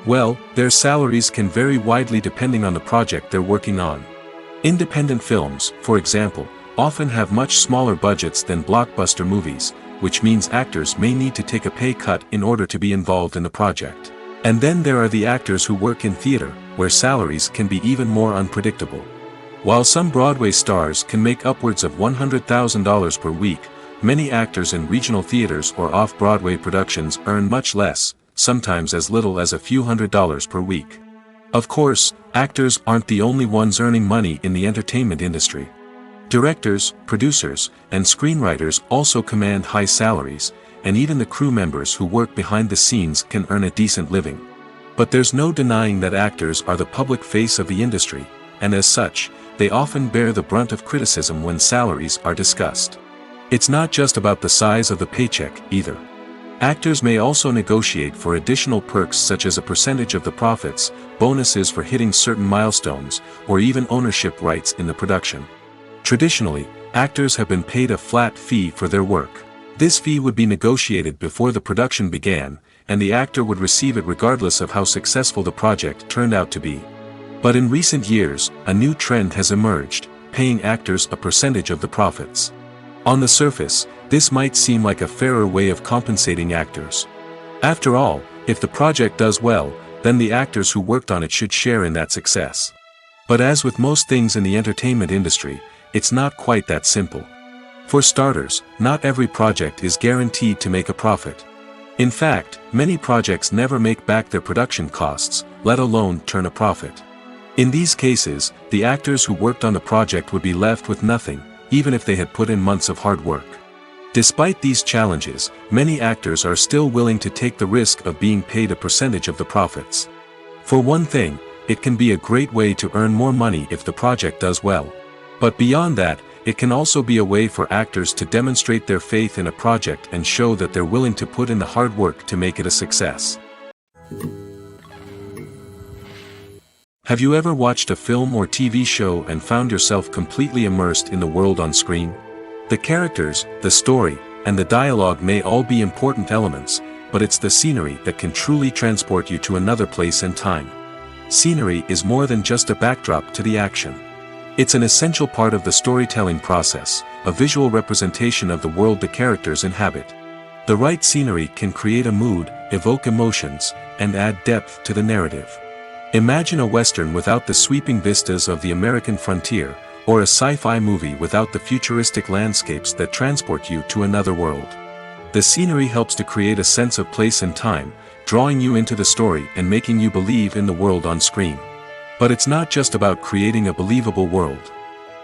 Well, their salaries can vary widely depending on the project they're working on. Independent films, for example, often have much smaller budgets than blockbuster movies, which means actors may need to take a pay cut in order to be involved in the project. And then there are the actors who work in theater, where salaries can be even more unpredictable. While some Broadway stars can make upwards of $100,000 per week, many actors in regional theaters or off-Broadway productions earn much less, sometimes as little as a few $100s per week. Of course, actors aren't the only ones earning money in the entertainment industry. Directors, producers, and screenwriters also command high salaries, and even the crew members who work behind the scenes can earn a decent living. But there's no denying that actors are the public face of the industry, and as such, they often bear the brunt of criticism when salaries are discussed. It's not just about the size of the paycheck, either. Actors may also negotiate for additional perks such as a percentage of the profits, bonuses for hitting certain milestones, or even ownership rights in the production. Traditionally, actors have been paid a flat fee for their work. This fee would be negotiated before the production began, and the actor would receive it regardless of how successful the project turned out to be. But in recent years, a new trend has emerged, paying actors a percentage of the profits. On the surface, this might seem like a fairer way of compensating actors. After all, if the project does well, then the actors who worked on it should share in that success. But as with most things in the entertainment industry, it's not quite that simple. For starters, not every project is guaranteed to make a profit. In fact, many projects never make back their production costs, let alone turn a profit. In these cases, the actors who worked on the project would be left with nothing, even if they had put in months of hard work. Despite these challenges, many actors are still willing to take the risk of being paid a percentage of the profits. For one thing, it can be a great way to earn more money if the project does well. But beyond that, it can also be a way for actors to demonstrate their faith in a project and show that they're willing to put in the hard work to make it a success. Have you ever watched a film or TV show and found yourself completely immersed in the world on screen? The characters, the story, and the dialogue may all be important elements, but it's the scenery that can truly transport you to another place and time. Scenery is more than just a backdrop to the action. It's an essential part of the storytelling process, a visual representation of the world the characters inhabit. The right scenery can create a mood, evoke emotions, and add depth to the narrative. Imagine a Western without the sweeping vistas of the American frontier, or a sci-fi movie without the futuristic landscapes that transport you to another world. The scenery helps to create a sense of place and time, drawing you into the story and making you believe in the world on screen. But it's not just about creating a believable world.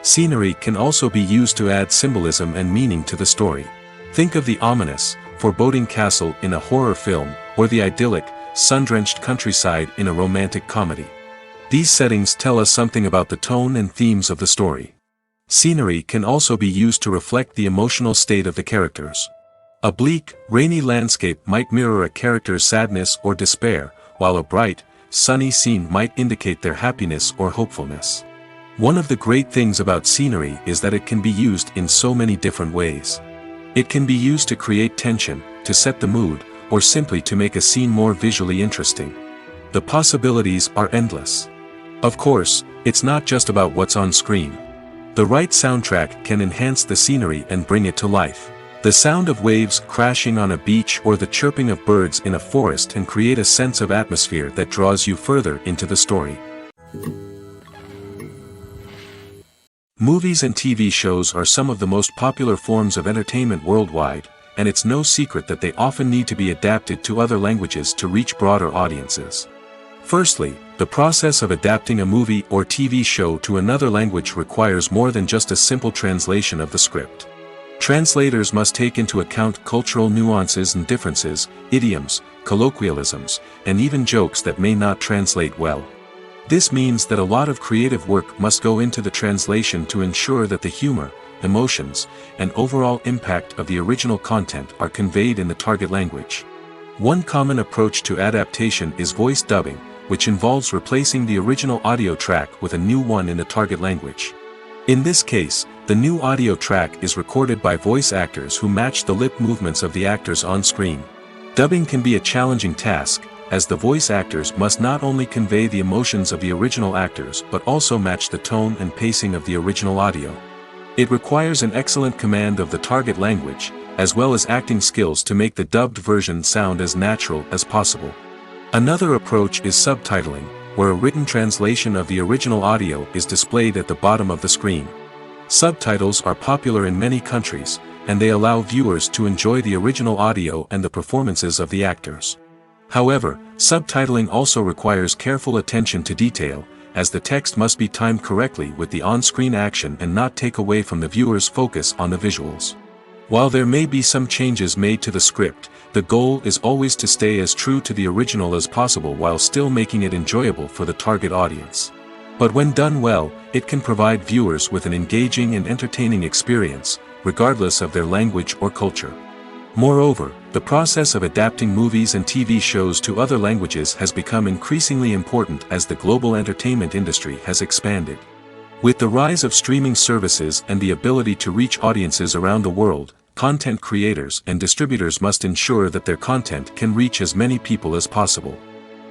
Scenery can also be used to add symbolism and meaning to the story. Think of the ominous, foreboding castle in a horror film, or the idyllic, sun-drenched countryside in a romantic comedy. These settings tell us something about the tone and themes of the story. Scenery can also be used to reflect the emotional state of the characters. A bleak, rainy landscape might mirror a character's sadness or despair, while a bright, sunny scene might indicate their happiness or hopefulness. One of the great things about scenery is that it can be used in so many different ways. It can be used to create tension, to set the mood, or simply to make a scene more visually interesting. The possibilities are endless. Of course, it's not just about what's on screen. The right soundtrack can enhance the scenery and bring it to life. The sound of waves crashing on a beach or the chirping of birds in a forest can create a sense of atmosphere that draws you further into the story. Movies and TV shows are some of the most popular forms of entertainment worldwide, and it's no secret that they often need to be adapted to other languages to reach broader audiences. Firstly, the process of adapting a movie or TV show to another language requires more than just a simple translation of the script. Translators must take into account cultural nuances and differences, idioms, colloquialisms, and even jokes that may not translate well. This means that a lot of creative work must go into the translation to ensure that the humor, emotions, and overall impact of the original content are conveyed in the target language. One common approach to adaptation is voice dubbing, which involves replacing the original audio track with a new one in the target language. In this case, the new audio track is recorded by voice actors who match the lip movements of the actors on screen. Dubbing can be a challenging task, as the voice actors must not only convey the emotions of the original actors but also match the tone and pacing of the original audio. It requires an excellent command of the target language, as well as acting skills to make the dubbed version sound as natural as possible. Another approach is subtitling, where a written translation of the original audio is displayed at the bottom of the screen. Subtitles are popular in many countries, and they allow viewers to enjoy the original audio and the performances of the actors. However, subtitling also requires careful attention to detail, as the text must be timed correctly with the on-screen action and not take away from the viewer's focus on the visuals. While there may be some changes made to the script, the goal is always to stay as true to the original as possible while still making it enjoyable for the target audience. But when done well, it can provide viewers with an engaging and entertaining experience, regardless of their language or culture. Moreover, the process of adapting movies and TV shows to other languages has become increasingly important as the global entertainment industry has expanded. With the rise of streaming services and the ability to reach audiences around the world, content creators and distributors must ensure that their content can reach as many people as possible.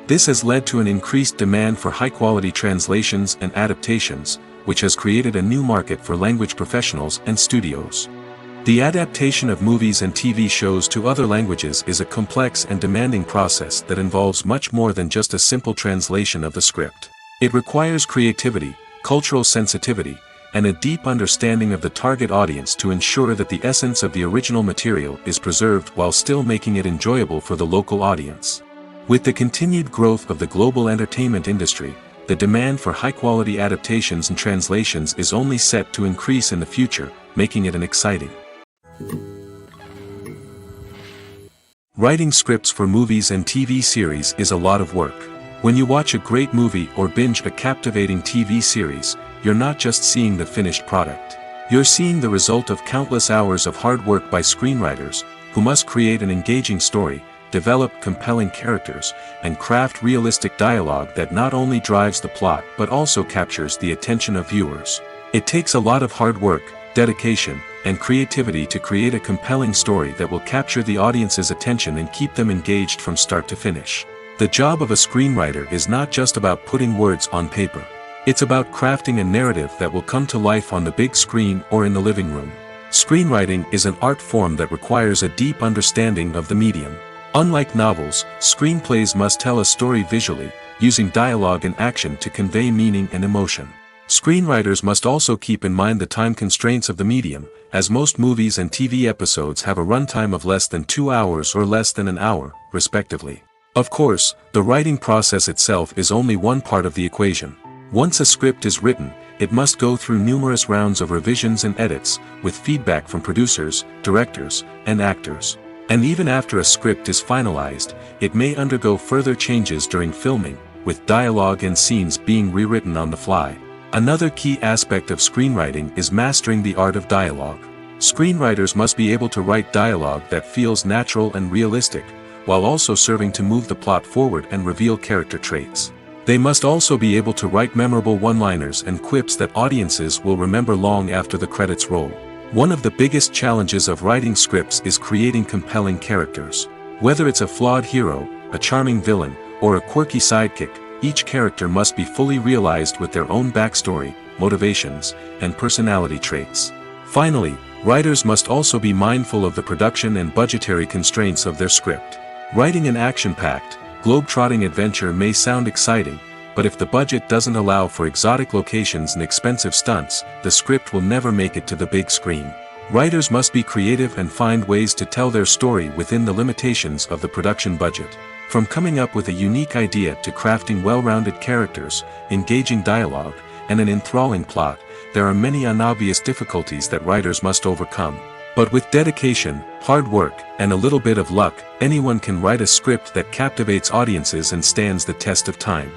This has led to an increased demand for high-quality translations and adaptations, which has created a new market for language professionals and studios. The adaptation of movies and TV shows to other languages is a complex and demanding process that involves much more than just a simple translation of the script. It requires creativity, cultural sensitivity, and a deep understanding of the target audience to ensure that the essence of the original material is preserved while still making it enjoyable for the local audience. With the continued growth of the global entertainment industry, the demand for high-quality adaptations and translations is only set to increase in the future, making it an exciting. Writing scripts for movies and TV series is a lot of work. When you watch a great movie or binge a captivating TV series, you're not just seeing the finished product. You're seeing the result of countless hours of hard work by screenwriters, who must create an engaging story, develop compelling characters, and craft realistic dialogue that not only drives the plot but also captures the attention of viewers. It takes a lot of hard work, dedication, and creativity to create a compelling story that will capture the audience's attention and keep them engaged from start to finish. The job of a screenwriter is not just about putting words on paper. It's about crafting a narrative that will come to life on the big screen or in the living room. Screenwriting is an art form that requires a deep understanding of the medium. Unlike novels, screenplays must tell a story visually, using dialogue and action to convey meaning and emotion. Screenwriters must also keep in mind the time constraints of the medium, as most movies and TV episodes have a runtime of less than 2 hours or less than an hour, respectively. Of course, the writing process itself is only one part of the equation. Once a script is written, it must go through numerous rounds of revisions and edits, with feedback from producers, directors, and actors. And even after a script is finalized, it may undergo further changes during filming, with dialogue and scenes being rewritten on the fly. Another key aspect of screenwriting is mastering the art of dialogue. Screenwriters must be able to write dialogue that feels natural and realistic, while also serving to move the plot forward and reveal character traits. They must also be able to write memorable one-liners and quips that audiences will remember long after the credits roll. One of the biggest challenges of writing scripts is creating compelling characters. Whether it's a flawed hero, a charming villain, or a quirky sidekick, each character must be fully realized with their own backstory, motivations, and personality traits. Finally, writers must also be mindful of the production and budgetary constraints of their script. Writing an action-packed, globe-trotting adventure may sound exciting, but if the budget doesn't allow for exotic locations and expensive stunts, the script will never make it to the big screen. Writers must be creative and find ways to tell their story within the limitations of the production budget. From coming up with a unique idea to crafting well-rounded characters, engaging dialogue, and an enthralling plot, there are many unobvious difficulties that writers must overcome. But with dedication, hard work, and a little bit of luck, anyone can write a script that captivates audiences and stands the test of time.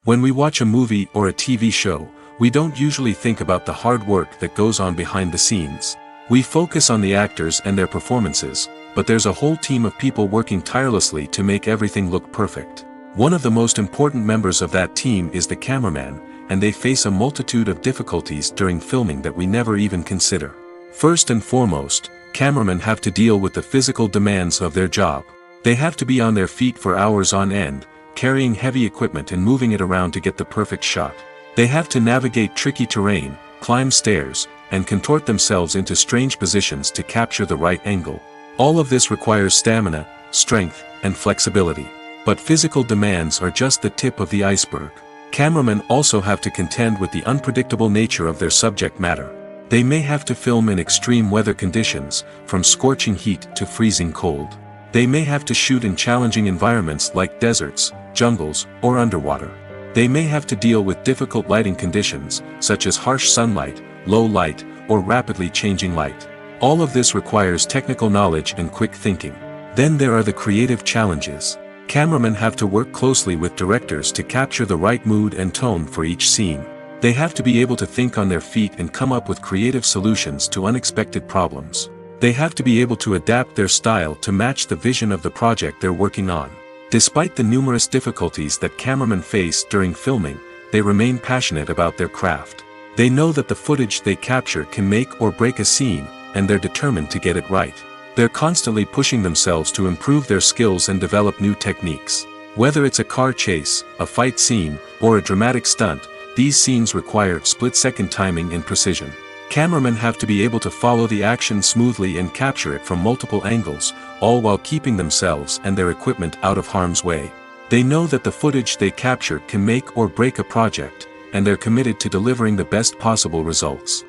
When we watch a movie or a TV show, we don't usually think about the hard work that goes on behind the scenes. We focus on the actors and their performances, but there's a whole team of people working tirelessly to make everything look perfect. One of the most important members of that team is the cameraman, and they face a multitude of difficulties during filming that we never even consider. First and foremost, cameramen have to deal with the physical demands of their job. They have to be on their feet for hours on end, carrying heavy equipment and moving it around to get the perfect shot. They have to navigate tricky terrain, climb stairs, and contort themselves into strange positions to capture the right angle. All of this requires stamina, strength, and flexibility. But physical demands are just the tip of the iceberg. Cameramen also have to contend with the unpredictable nature of their subject matter. They may have to film in extreme weather conditions, from scorching heat to freezing cold. They may have to shoot in challenging environments like deserts, jungles, or underwater. They may have to deal with difficult lighting conditions, such as harsh sunlight, low light, or rapidly changing light. All of this requires technical knowledge and quick thinking. Then there are the creative challenges. Cameramen have to work closely with directors to capture the right mood and tone for each scene. They have to be able to think on their feet and come up with creative solutions to unexpected problems. They have to be able to adapt their style to match the vision of the project they're working on. Despite the numerous difficulties that cameramen face during filming, they remain passionate about their craft. They know that the footage they capture can make or break a scene, and they're determined to get it right. They're constantly pushing themselves to improve their skills and develop new techniques. Whether it's a car chase, a fight scene, or a dramatic stunt, these scenes require split-second timing and precision. Cameramen have to be able to follow the action smoothly and capture it from multiple angles, all while keeping themselves and their equipment out of harm's way. They know that the footage they capture can make or break a project, and they're committed to delivering the best possible results.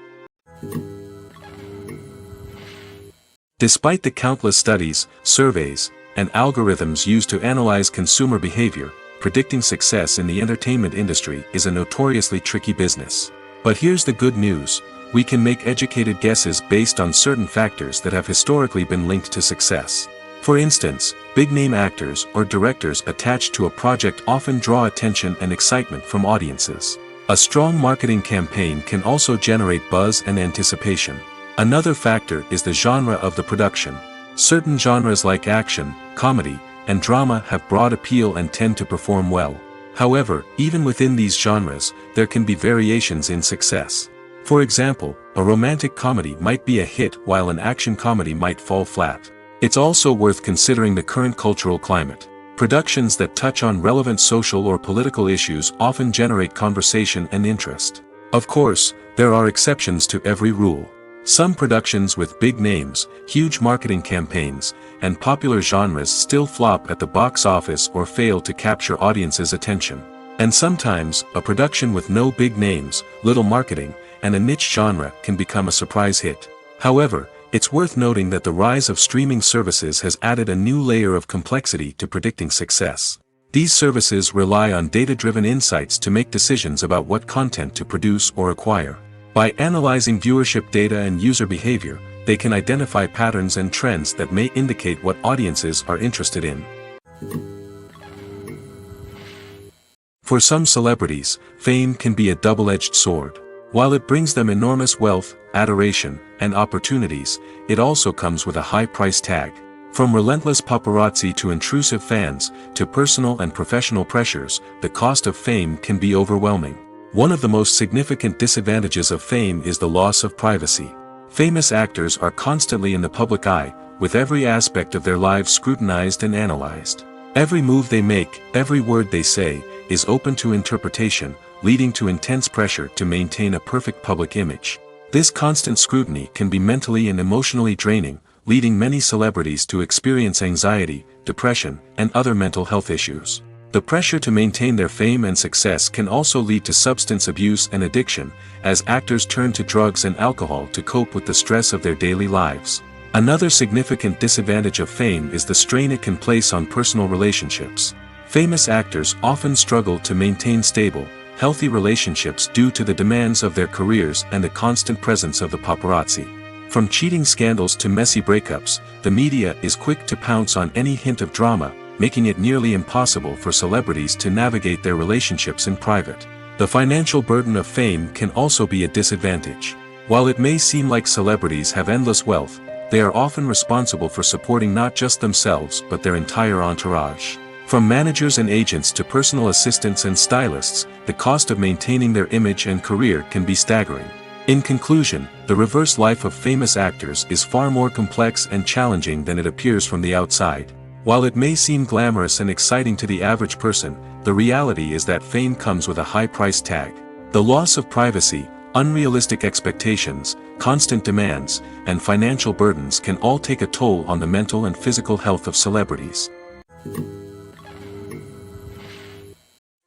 Despite the countless studies, surveys, and algorithms used to analyze consumer behavior, predicting success in the entertainment industry is a notoriously tricky business. But here's the good news: we can make educated guesses based on certain factors that have historically been linked to success. For instance, big-name actors or directors attached to a project often draw attention and excitement from audiences. A strong marketing campaign can also generate buzz and anticipation. Another factor is the genre of the production. Certain genres like action, comedy, and drama have broad appeal and tend to perform well. However, even within these genres, there can be variations in success. For example, a romantic comedy might be a hit while an action comedy might fall flat. It's also worth considering the current cultural climate. Productions that touch on relevant social or political issues often generate conversation and interest. Of course, there are exceptions to every rule. Some productions with big names, huge marketing campaigns, and popular genres still flop at the box office or fail to capture audiences' attention. And sometimes, a production with no big names, little marketing, and a niche genre can become a surprise hit. However, it's worth noting that the rise of streaming services has added a new layer of complexity to predicting success. These services rely on data-driven insights to make decisions about what content to produce or acquire. By analyzing viewership data and user behavior, they can identify patterns and trends that may indicate what audiences are interested in. For some celebrities, fame can be a double-edged sword. While it brings them enormous wealth, adoration, and opportunities, it also comes with a high price tag. From relentless paparazzi to intrusive fans, to personal and professional pressures, the cost of fame can be overwhelming. One of the most significant disadvantages of fame is the loss of privacy. Famous actors are constantly in the public eye, with every aspect of their lives scrutinized and analyzed. Every move they make, every word they say, is open to interpretation, leading to intense pressure to maintain a perfect public image. This constant scrutiny can be mentally and emotionally draining, leading many celebrities to experience anxiety, depression, and other mental health issues. The pressure to maintain their fame and success can also lead to substance abuse and addiction, as actors turn to drugs and alcohol to cope with the stress of their daily lives. Another significant disadvantage of fame is the strain it can place on personal relationships. Famous actors often struggle to maintain stable, healthy relationships due to the demands of their careers and the constant presence of the paparazzi. From cheating scandals to messy breakups, the media is quick to pounce on any hint of drama, making it nearly impossible for celebrities to navigate their relationships in private. The financial burden of fame can also be a disadvantage. While it may seem like celebrities have endless wealth, they are often responsible for supporting not just themselves but their entire entourage. From managers and agents to personal assistants and stylists, the cost of maintaining their image and career can be staggering. In conclusion, the reverse life of famous actors is far more complex and challenging than it appears from the outside. While it may seem glamorous and exciting to the average person, the reality is that fame comes with a high price tag. The loss of privacy, unrealistic expectations, constant demands, and financial burdens can all take a toll on the mental and physical health of celebrities.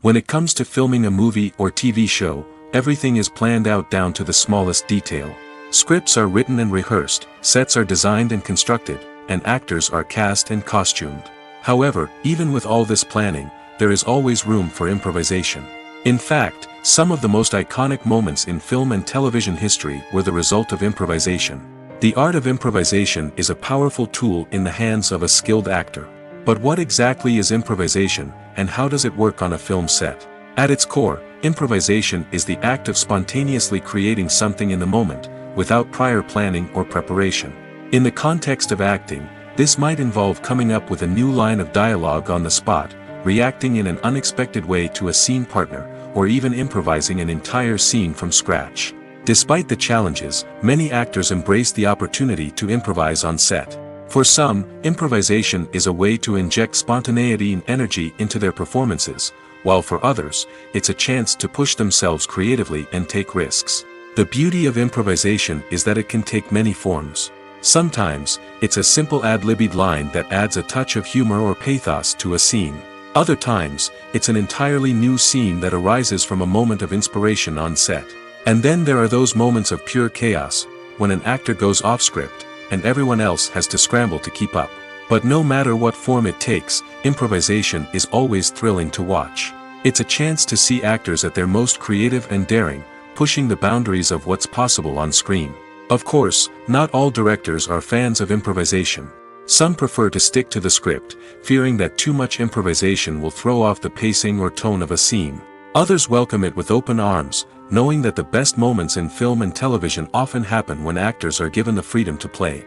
When it comes to filming a movie or TV show, everything is planned out down to the smallest detail. Scripts are written and rehearsed, sets are designed and constructed, and actors are cast and costumed. However, even with all this planning, there is always room for improvisation. In fact, some of the most iconic moments in film and television history were the result of improvisation. The art of improvisation is a powerful tool in the hands of a skilled actor. But what exactly is improvisation, and how does it work on a film set? At its core, improvisation is the act of spontaneously creating something in the moment, without prior planning or preparation. In the context of acting, this might involve coming up with a new line of dialogue on the spot, reacting in an unexpected way to a scene partner, or even improvising an entire scene from scratch. Despite the challenges, many actors embrace the opportunity to improvise on set. For some, improvisation is a way to inject spontaneity and energy into their performances, while for others, it's a chance to push themselves creatively and take risks. The beauty of improvisation is that it can take many forms. Sometimes, it's a simple ad-libbed line that adds a touch of humor or pathos to a scene. Other times, it's an entirely new scene that arises from a moment of inspiration on set. And then there are those moments of pure chaos, when an actor goes off script, and everyone else has to scramble to keep up. But no matter what form it takes, improvisation is always thrilling to watch. It's a chance to see actors at their most creative and daring, pushing the boundaries of what's possible on screen. Of course, not all directors are fans of improvisation. Some prefer to stick to the script, fearing that too much improvisation will throw off the pacing or tone of a scene. Others welcome it with open arms, knowing that the best moments in film and television often happen when actors are given the freedom to play.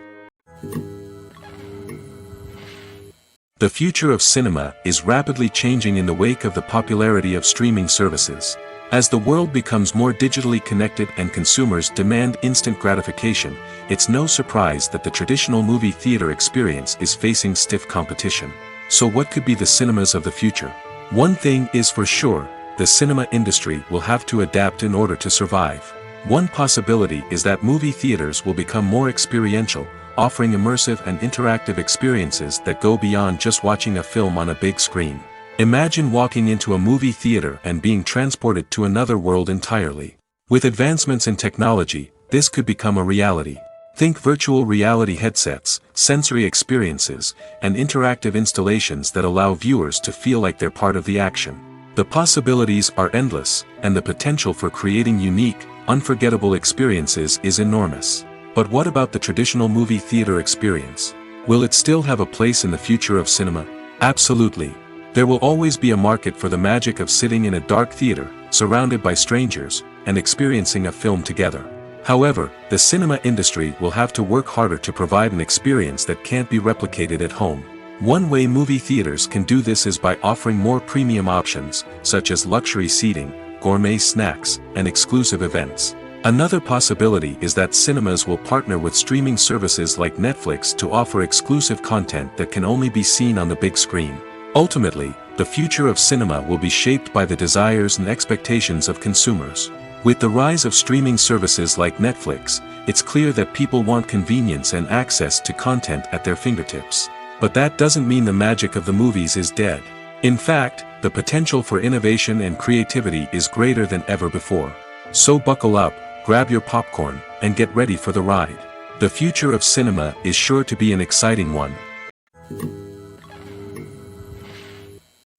The future of cinema is rapidly changing in the wake of the popularity of streaming services. As the world becomes more digitally connected and consumers demand instant gratification, it's no surprise that the traditional movie theater experience is facing stiff competition. So what could be the cinemas of the future? One thing is for sure, the cinema industry will have to adapt in order to survive. One possibility is that movie theaters will become more experiential, offering immersive and interactive experiences that go beyond just watching a film on a big screen. Imagine walking into a movie theater and being transported to another world entirely. With advancements in technology, this could become a reality. Think virtual reality headsets, sensory experiences, and interactive installations that allow viewers to feel like they're part of the action. The possibilities are endless, and the potential for creating unique, unforgettable experiences is enormous. But what about the traditional movie theater experience? Will it still have a place in the future of cinema? Absolutely. There will always be a market for the magic of sitting in a dark theater, surrounded by strangers, and experiencing a film together. However, the cinema industry will have to work harder to provide an experience that can't be replicated at home. One way movie theaters can do this is by offering more premium options, such as luxury seating, gourmet snacks, and exclusive events. Another possibility is that cinemas will partner with streaming services like Netflix to offer exclusive content that can only be seen on the big screen. Ultimately, the future of cinema will be shaped by the desires and expectations of consumers. With the rise of streaming services like Netflix, it's clear that people want convenience and access to content at their fingertips. But that doesn't mean the magic of the movies is dead. In fact, the potential for innovation and creativity is greater than ever before. So buckle up, grab your popcorn, and get ready for the ride. The future of cinema is sure to be an exciting one.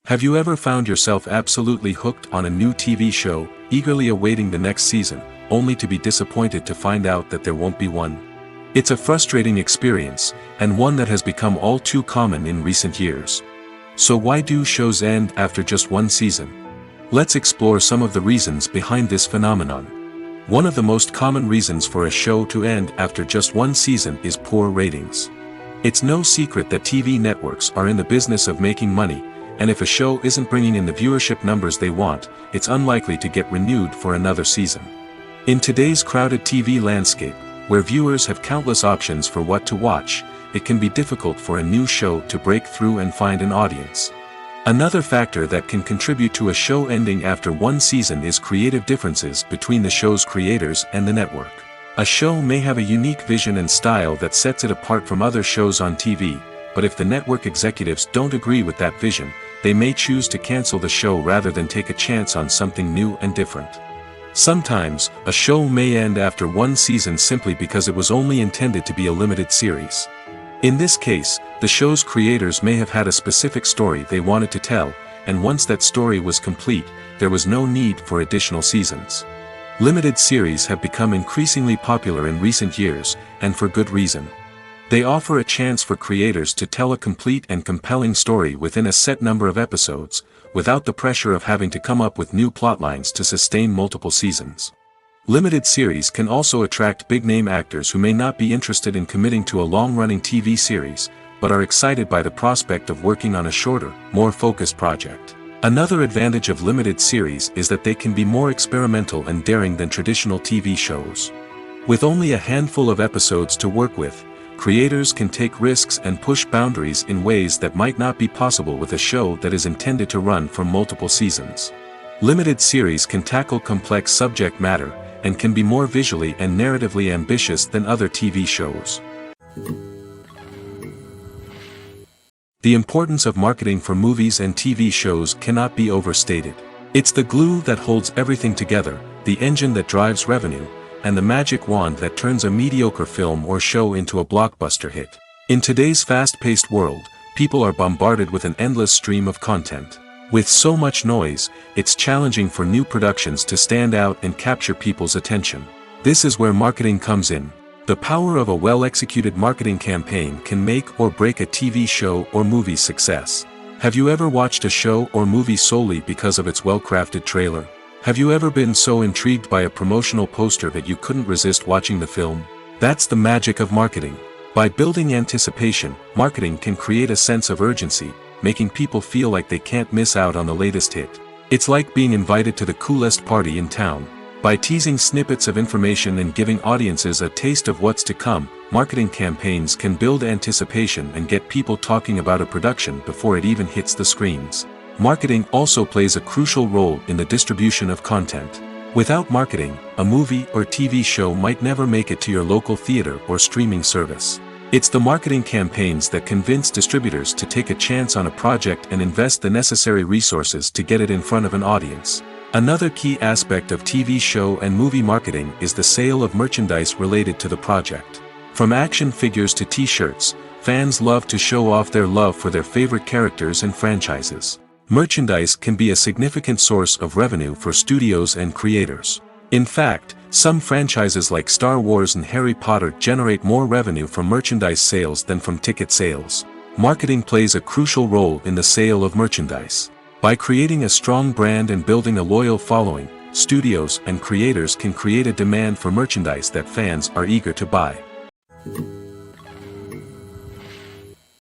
Have you ever found yourself absolutely hooked on a new TV show, eagerly awaiting the next season, only to be disappointed to find out that there won't be one? It's a frustrating experience, and one that has become all too common in recent years. So why do shows end after just one season? Let's explore some of the reasons behind this phenomenon. One of the most common reasons for a show to end after just one season is poor ratings. It's no secret that TV networks are in the business of making money, and if a show isn't bringing in the viewership numbers they want, it's unlikely to get renewed for another season. In today's crowded TV landscape, where viewers have countless options for what to watch, it can be difficult for a new show to break through and find an audience. Another factor that can contribute to a show ending after one season is creative differences between the show's creators and the network. A show may have a unique vision and style that sets it apart from other shows on TV, but if the network executives don't agree with that vision, they may choose to cancel the show rather than take a chance on something new and different. Sometimes, a show may end after one season simply because it was only intended to be a limited series. In this case, the show's creators may have had a specific story they wanted to tell, and once that story was complete, there was no need for additional seasons. Limited series have become increasingly popular in recent years, and for good reason. They offer a chance for creators to tell a complete and compelling story within a set number of episodes, without the pressure of having to come up with new plotlines to sustain multiple seasons. Limited series can also attract big-name actors who may not be interested in committing to a long-running TV series, but are excited by the prospect of working on a shorter, more focused project. Another advantage of limited series is that they can be more experimental and daring than traditional TV shows. With only a handful of episodes to work with, creators can take risks and push boundaries in ways that might not be possible with a show that is intended to run for multiple seasons. Limited series can tackle complex subject matter, and can be more visually and narratively ambitious than other TV shows. The importance of marketing for movies and TV shows cannot be overstated. It's the glue that holds everything together, the engine that drives revenue, and the magic wand that turns a mediocre film or show into a blockbuster hit. In today's fast-paced world, people are bombarded with an endless stream of content. With so much noise, it's challenging for new productions to stand out and capture people's attention. This is where marketing comes in. The power of a well-executed marketing campaign can make or break a TV show or movie's success. Have you ever watched a show or movie solely because of its well-crafted trailer? Have you ever been so intrigued by a promotional poster that you couldn't resist watching the film? That's the magic of marketing. By building anticipation, marketing can create a sense of urgency, making people feel like they can't miss out on the latest hit. It's like being invited to the coolest party in town. By teasing snippets of information and giving audiences a taste of what's to come, marketing campaigns can build anticipation and get people talking about a production before it even hits the screens. Marketing also plays a crucial role in the distribution of content. Without marketing, a movie or TV show might never make it to your local theater or streaming service. It's the marketing campaigns that convince distributors to take a chance on a project and invest the necessary resources to get it in front of an audience. Another key aspect of TV show and movie marketing is the sale of merchandise related to the project. From action figures to t-shirts, fans love to show off their love for their favorite characters and franchises. Merchandise can be a significant source of revenue for studios and creators. In fact, some franchises like Star Wars and Harry Potter generate more revenue from merchandise sales than from ticket sales. Marketing plays a crucial role in the sale of merchandise. By creating a strong brand and building a loyal following, studios and creators can create a demand for merchandise that fans are eager to buy.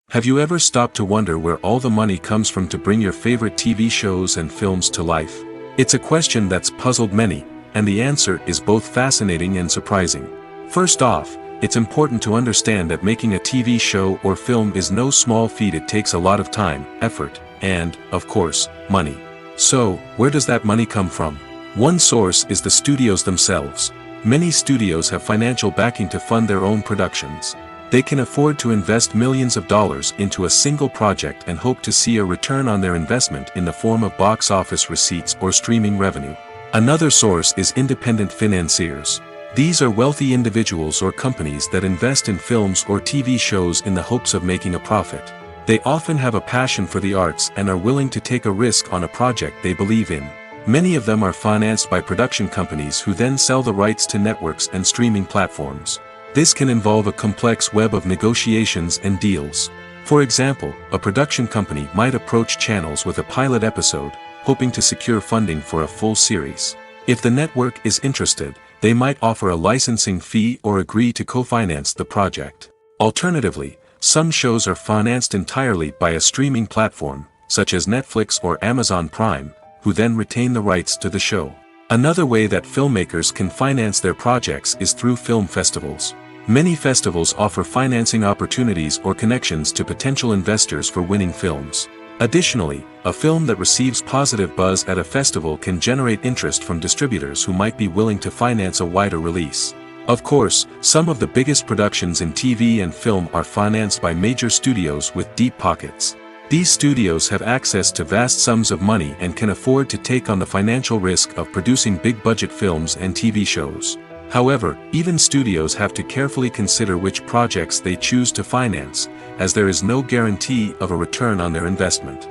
Have you ever stopped to wonder where all the money comes from to bring your favorite TV shows and films to life? It's a question that's puzzled many, and the answer is both fascinating and surprising. First off, it's important to understand that making a TV show or film is no small feat. It takes a lot of time, effort, and, of course, money. So, where does that money come from? One source is the studios themselves. Many studios have financial backing to fund their own productions. They can afford to invest millions of dollars into a single project and hope to see a return on their investment in the form of box office receipts or streaming revenue. Another source is independent financiers. These are wealthy individuals or companies that invest in films or TV shows in the hopes of making a profit. They often have a passion for the arts and are willing to take a risk on a project they believe in. Many of them are financed by production companies who then sell the rights to networks and streaming platforms. This can involve a complex web of negotiations and deals. For example, a production company might approach channels with a pilot episode, hoping to secure funding for a full series. If the network is interested, they might offer a licensing fee or agree to co-finance the project. Alternatively, some shows are financed entirely by a streaming platform, such as Netflix or Amazon Prime, who then retain the rights to the show. Another way that filmmakers can finance their projects is through film festivals. Many festivals offer financing opportunities or connections to potential investors for winning films. Additionally, a film that receives positive buzz at a festival can generate interest from distributors who might be willing to finance a wider release. Of course, some of the biggest productions in TV and film are financed by major studios with deep pockets. These studios have access to vast sums of money and can afford to take on the financial risk of producing big-budget films and TV shows. However, even studios have to carefully consider which projects they choose to finance, as there is no guarantee of a return on their investment.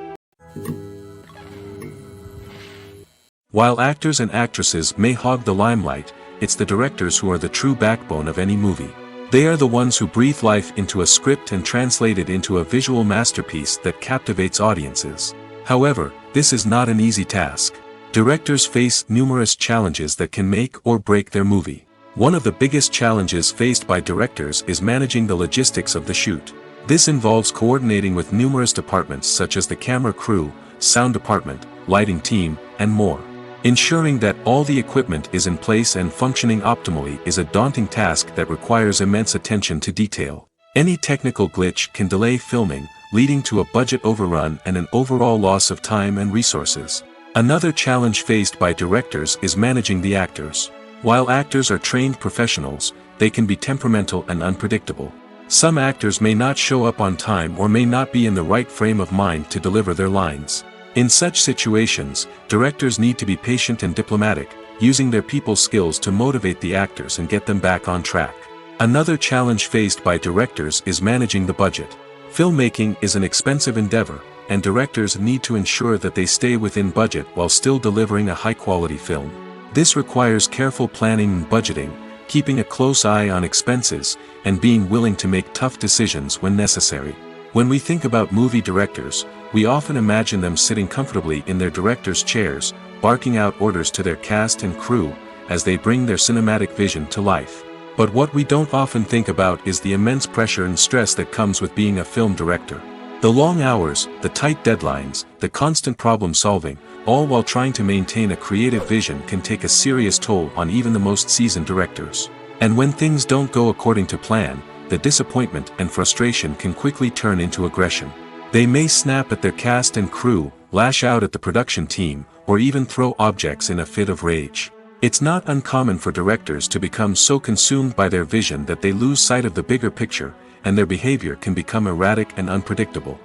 While actors and actresses may hog the limelight, it's the directors who are the true backbone of any movie. They are the ones who breathe life into a script and translate it into a visual masterpiece that captivates audiences. However, this is not an easy task. Directors face numerous challenges that can make or break their movie. One of the biggest challenges faced by directors is managing the logistics of the shoot. This involves coordinating with numerous departments such as the camera crew, sound department, lighting team, and more. Ensuring that all the equipment is in place and functioning optimally is a daunting task that requires immense attention to detail. Any technical glitch can delay filming, leading to a budget overrun and an overall loss of time and resources. Another challenge faced by directors is managing the actors. While actors are trained professionals, they can be temperamental and unpredictable. Some actors may not show up on time or may not be in the right frame of mind to deliver their lines. In such situations, directors need to be patient and diplomatic, using their people skills to motivate the actors and get them back on track. Another challenge faced by directors is managing the budget. Filmmaking is an expensive endeavor, and directors need to ensure that they stay within budget while still delivering a high-quality film. This requires careful planning and budgeting, keeping a close eye on expenses, and being willing to make tough decisions when necessary. When we think about movie directors, we often imagine them sitting comfortably in their director's chairs, barking out orders to their cast and crew, as they bring their cinematic vision to life. But what we don't often think about is the immense pressure and stress that comes with being a film director. The long hours, the tight deadlines, the constant problem solving, all while trying to maintain a creative vision can take a serious toll on even the most seasoned directors. And when things don't go according to plan, the disappointment and frustration can quickly turn into aggression. They may snap at their cast and crew, lash out at the production team, or even throw objects in a fit of rage. It's not uncommon for directors to become so consumed by their vision that they lose sight of the bigger picture, and their behavior can become erratic and unpredictable.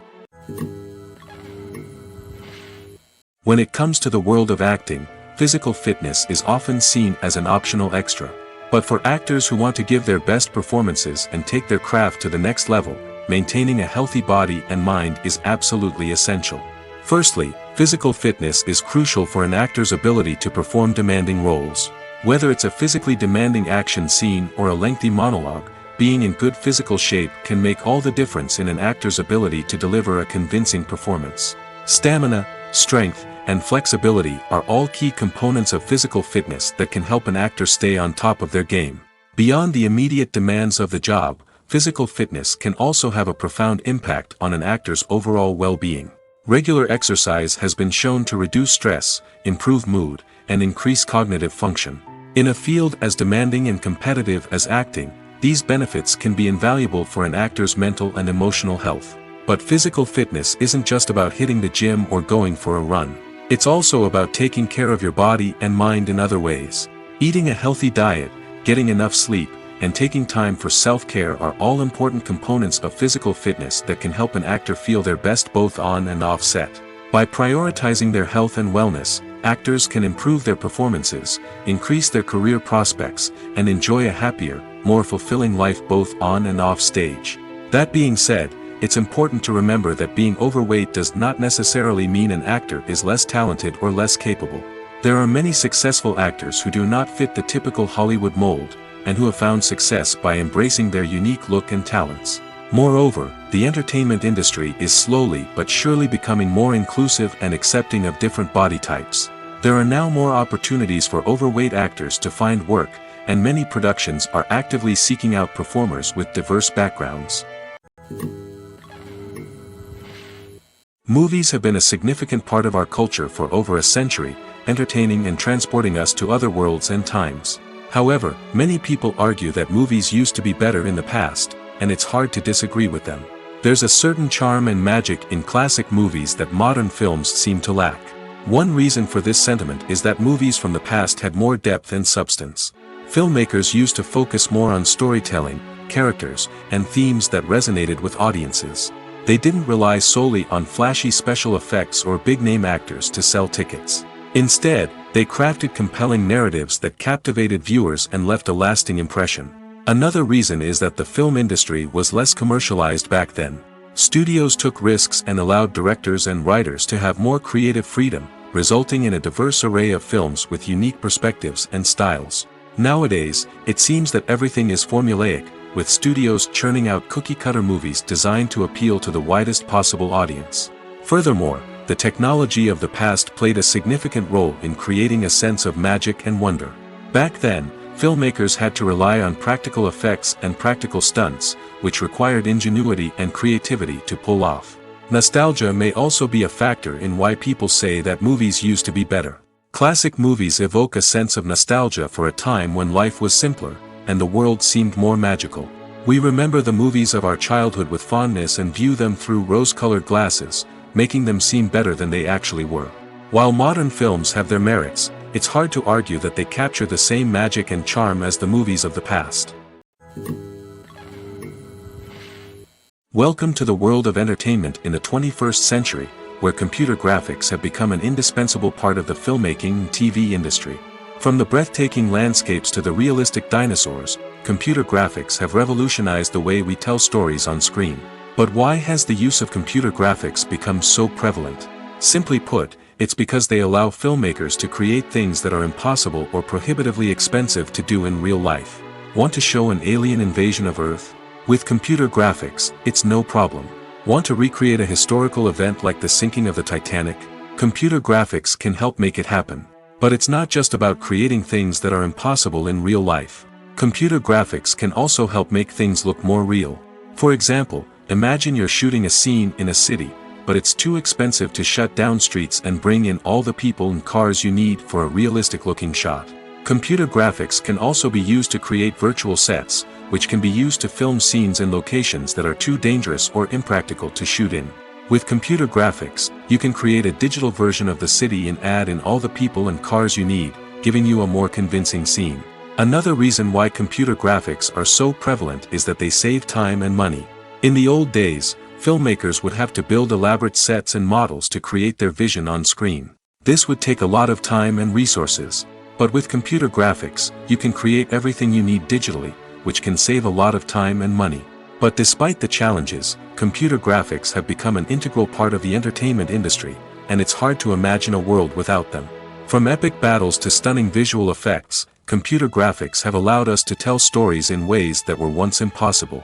When it comes to the world of acting, physical fitness is often seen as an optional extra. But for actors who want to give their best performances and take their craft to the next level, maintaining a healthy body and mind is absolutely essential. Firstly, physical fitness is crucial for an actor's ability to perform demanding roles. Whether it's a physically demanding action scene or a lengthy monologue, being in good physical shape can make all the difference in an actor's ability to deliver a convincing performance. Stamina, strength, and flexibility are all key components of physical fitness that can help an actor stay on top of their game. Beyond the immediate demands of the job, physical fitness can also have a profound impact on an actor's overall well-being. Regular exercise has been shown to reduce stress, improve mood, and increase cognitive function. In a field as demanding and competitive as acting, these benefits can be invaluable for an actor's mental and emotional health. But physical fitness isn't just about hitting the gym or going for a run. It's also about taking care of your body and mind in other ways. Eating a healthy diet, getting enough sleep, and taking time for self-care are all important components of physical fitness that can help an actor feel their best both on and off set. By prioritizing their health and wellness, actors can improve their performances, increase their career prospects, and enjoy a happier, more fulfilling life both on and off stage. That being said, it's important to remember that being overweight does not necessarily mean an actor is less talented or less capable. There are many successful actors who do not fit the typical Hollywood mold, and who have found success by embracing their unique look and talents. Moreover, the entertainment industry is slowly but surely becoming more inclusive and accepting of different body types. There are now more opportunities for overweight actors to find work, and many productions are actively seeking out performers with diverse backgrounds. Movies have been a significant part of our culture for over a century, entertaining and transporting us to other worlds and times. However, many people argue that movies used to be better in the past, and it's hard to disagree with them. There's a certain charm and magic in classic movies that modern films seem to lack. One reason for this sentiment is that movies from the past had more depth and substance. Filmmakers used to focus more on storytelling, characters, and themes that resonated with audiences. They didn't rely solely on flashy special effects or big-name actors to sell tickets. Instead, they crafted compelling narratives that captivated viewers and left a lasting impression. Another reason is that the film industry was less commercialized back then. Studios took risks and allowed directors and writers to have more creative freedom, resulting in a diverse array of films with unique perspectives and styles. Nowadays, it seems that everything is formulaic, with studios churning out cookie-cutter movies designed to appeal to the widest possible audience. Furthermore, the technology of the past played a significant role in creating a sense of magic and wonder. Back then, filmmakers had to rely on practical effects and practical stunts, which required ingenuity and creativity to pull off. Nostalgia may also be a factor in why people say that movies used to be better. Classic movies evoke a sense of nostalgia for a time when life was simpler, and the world seemed more magical. We remember the movies of our childhood with fondness and view them through rose-colored glasses, making them seem better than they actually were. While modern films have their merits, it's hard to argue that they capture the same magic and charm as the movies of the past. Welcome to the world of entertainment in the 21st century, where computer graphics have become an indispensable part of the filmmaking and TV industry. From the breathtaking landscapes to the realistic dinosaurs, computer graphics have revolutionized the way we tell stories on screen. But why has the use of computer graphics become so prevalent? Simply put, it's because they allow filmmakers to create things that are impossible or prohibitively expensive to do in real life. Want to show an alien invasion of Earth? With computer graphics, it's no problem. Want to recreate a historical event like the sinking of the Titanic? Computer graphics can help make it happen. But it's not just about creating things that are impossible in real life. Computer graphics can also help make things look more real. For example, imagine you're shooting a scene in a city, but it's too expensive to shut down streets and bring in all the people and cars you need for a realistic-looking shot. Computer graphics can also be used to create virtual sets, which can be used to film scenes in locations that are too dangerous or impractical to shoot in. With computer graphics, you can create a digital version of the city and add in all the people and cars you need, giving you a more convincing scene. Another reason why computer graphics are so prevalent is that they save time and money. In the old days, filmmakers would have to build elaborate sets and models to create their vision on screen. This would take a lot of time and resources. But with computer graphics, you can create everything you need digitally, which can save a lot of time and money. But despite the challenges, computer graphics have become an integral part of the entertainment industry, and it's hard to imagine a world without them. From epic battles to stunning visual effects, computer graphics have allowed us to tell stories in ways that were once impossible.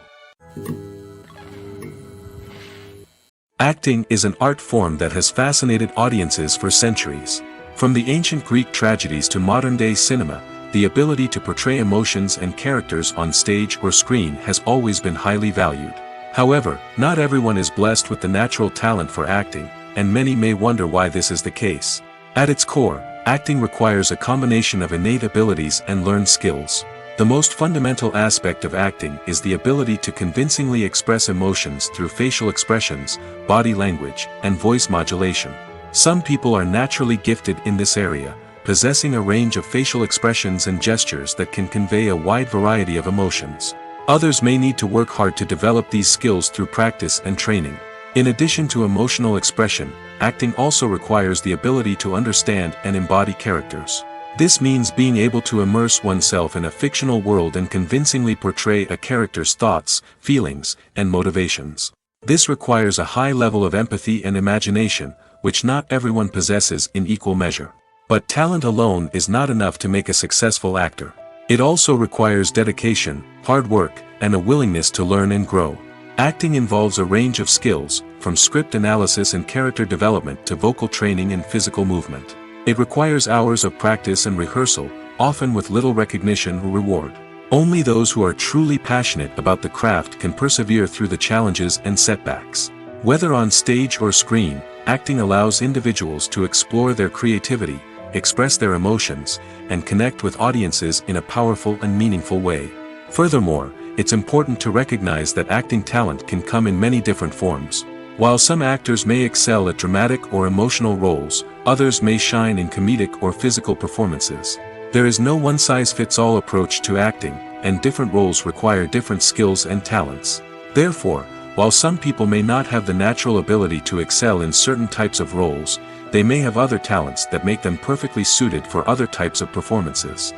Acting is an art form that has fascinated audiences for centuries. From the ancient Greek tragedies to modern-day cinema, the ability to portray emotions and characters on stage or screen has always been highly valued. However, not everyone is blessed with the natural talent for acting, and many may wonder why this is the case. At its core, acting requires a combination of innate abilities and learned skills. The most fundamental aspect of acting is the ability to convincingly express emotions through facial expressions, body language, and voice modulation. Some people are naturally gifted in this area, possessing a range of facial expressions and gestures that can convey a wide variety of emotions. Others may need to work hard to develop these skills through practice and training. In addition to emotional expression, acting also requires the ability to understand and embody characters. This means being able to immerse oneself in a fictional world and convincingly portray a character's thoughts, feelings, and motivations. This requires a high level of empathy and imagination, which not everyone possesses in equal measure. But talent alone is not enough to make a successful actor. It also requires dedication, hard work, and a willingness to learn and grow. Acting involves a range of skills, from script analysis and character development to vocal training and physical movement. It requires hours of practice and rehearsal, often with little recognition or reward. Only those who are truly passionate about the craft can persevere through the challenges and setbacks. Whether on stage or screen, acting allows individuals to explore their creativity, express their emotions, and connect with audiences in a powerful and meaningful way. Furthermore, it's important to recognize that acting talent can come in many different forms. While some actors may excel at dramatic or emotional roles, others may shine in comedic or physical performances. There is no one-size-fits-all approach to acting, and different roles require different skills and talents. Therefore, while some people may not have the natural ability to excel in certain types of roles, they may have other talents that make them perfectly suited for other types of performances.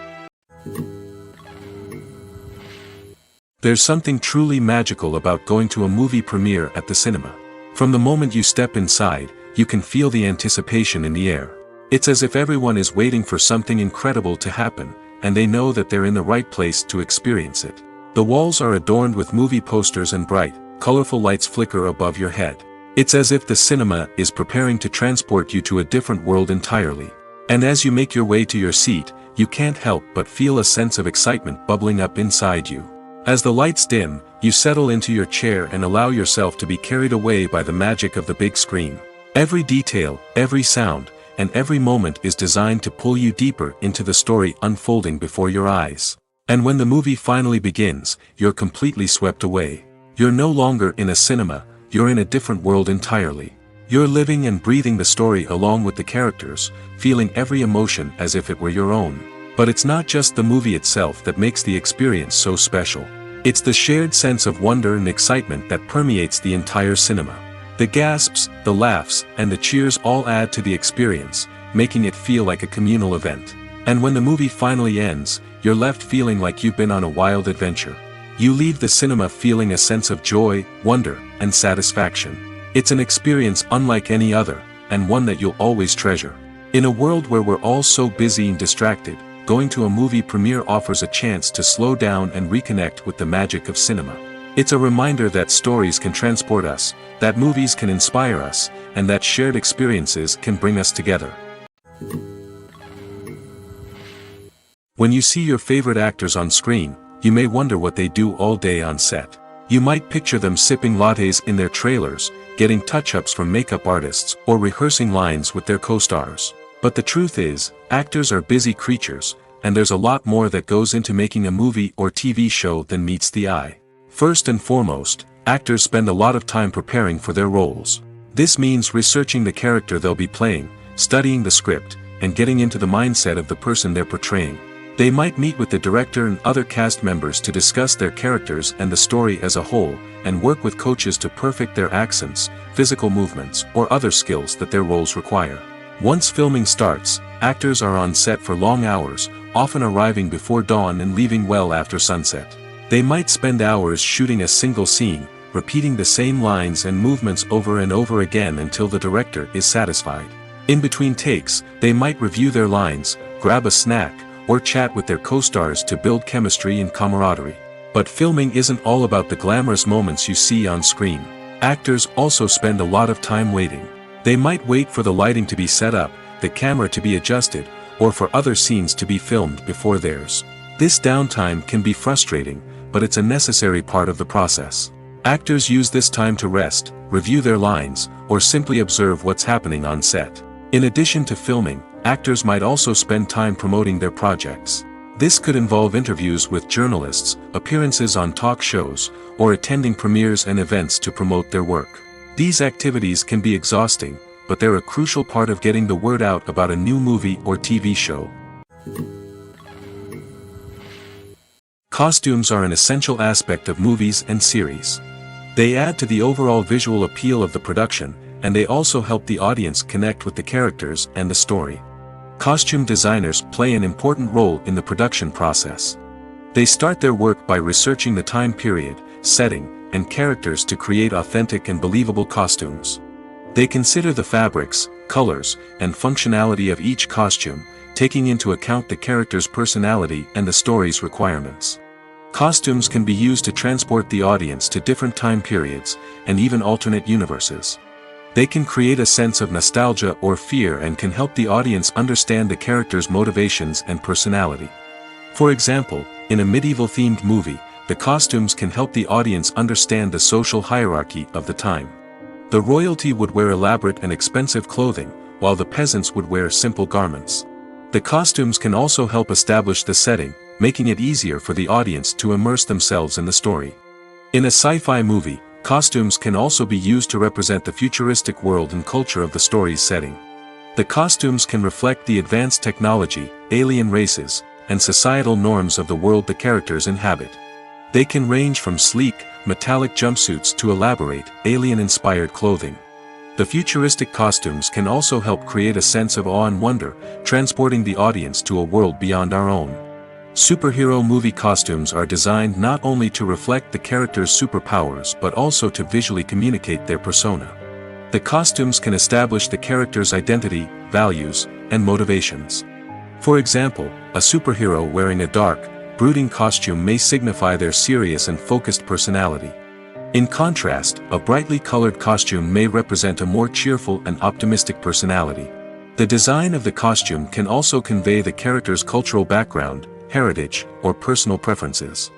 There's something truly magical about going to a movie premiere at the cinema. From the moment you step inside, you can feel the anticipation in the air. It's as if everyone is waiting for something incredible to happen, and they know that they're in the right place to experience it. The walls are adorned with movie posters and bright, colorful lights flicker above your head. It's as if the cinema is preparing to transport you to a different world entirely. And as you make your way to your seat, you can't help but feel a sense of excitement bubbling up inside you. As the lights dim, you settle into your chair and allow yourself to be carried away by the magic of the big screen. Every detail, every sound, and every moment is designed to pull you deeper into the story unfolding before your eyes. And when the movie finally begins, you're completely swept away. You're no longer in a cinema, you're in a different world entirely. You're living and breathing the story along with the characters, feeling every emotion as if it were your own. But it's not just the movie itself that makes the experience so special. It's the shared sense of wonder and excitement that permeates the entire cinema. The gasps, the laughs, and the cheers all add to the experience, making it feel like a communal event. And when the movie finally ends, you're left feeling like you've been on a wild adventure. You leave the cinema feeling a sense of joy, wonder, and satisfaction. It's an experience unlike any other, and one that you'll always treasure. In a world where we're all so busy and distracted, going to a movie premiere offers a chance to slow down and reconnect with the magic of cinema. It's a reminder that stories can transport us, that movies can inspire us, and that shared experiences can bring us together. When you see your favorite actors on screen, you may wonder what they do all day on set. You might picture them sipping lattes in their trailers, getting touch-ups from makeup artists, or rehearsing lines with their co-stars. But the truth is, actors are busy creatures, and there's a lot more that goes into making a movie or TV show than meets the eye. First and foremost, actors spend a lot of time preparing for their roles. This means researching the character they'll be playing, studying the script, and getting into the mindset of the person they're portraying. They might meet with the director and other cast members to discuss their characters and the story as a whole, and work with coaches to perfect their accents, physical movements, or other skills that their roles require. Once filming starts, actors are on set for long hours, often arriving before dawn and leaving well after sunset. They might spend hours shooting a single scene, repeating the same lines and movements over and over again until the director is satisfied. In between takes, they might review their lines, grab a snack, or chat with their co-stars to build chemistry and camaraderie. But filming isn't all about the glamorous moments you see on screen. Actors also spend a lot of time waiting. They might wait for the lighting to be set up, the camera to be adjusted, or for other scenes to be filmed before theirs. This downtime can be frustrating, but it's a necessary part of the process. Actors use this time to rest, review their lines, or simply observe what's happening on set. In addition to filming, actors might also spend time promoting their projects. This could involve interviews with journalists, appearances on talk shows, or attending premieres and events to promote their work. These activities can be exhausting, but they're a crucial part of getting the word out about a new movie or TV show. Costumes are an essential aspect of movies and series. They add to the overall visual appeal of the production, and they also help the audience connect with the characters and the story. Costume designers play an important role in the production process. They start their work by researching the time period, setting, and characters to create authentic and believable costumes. They consider the fabrics, colors, and functionality of each costume, taking into account the character's personality and the story's requirements. Costumes can be used to transport the audience to different time periods, and even alternate universes. They can create a sense of nostalgia or fear and can help the audience understand the character's motivations and personality. For example, in a medieval-themed movie, the costumes can help the audience understand the social hierarchy of the time. The royalty would wear elaborate and expensive clothing, while the peasants would wear simple garments. The costumes can also help establish the setting, making it easier for the audience to immerse themselves in the story. In a sci-fi movie, costumes can also be used to represent the futuristic world and culture of the story's setting. The costumes can reflect the advanced technology, alien races, and societal norms of the world the characters inhabit. They can range from sleek, metallic jumpsuits to elaborate, alien-inspired clothing. The futuristic costumes can also help create a sense of awe and wonder, transporting the audience to a world beyond our own. Superhero movie costumes are designed not only to reflect the character's superpowers but also to visually communicate their persona. The costumes can establish the character's identity, values, and motivations. For example, a superhero wearing a dark, brooding costume may signify their serious and focused personality. In contrast, a brightly colored costume may represent a more cheerful and optimistic personality. The design of the costume can also convey the character's cultural background, heritage, or personal preferences.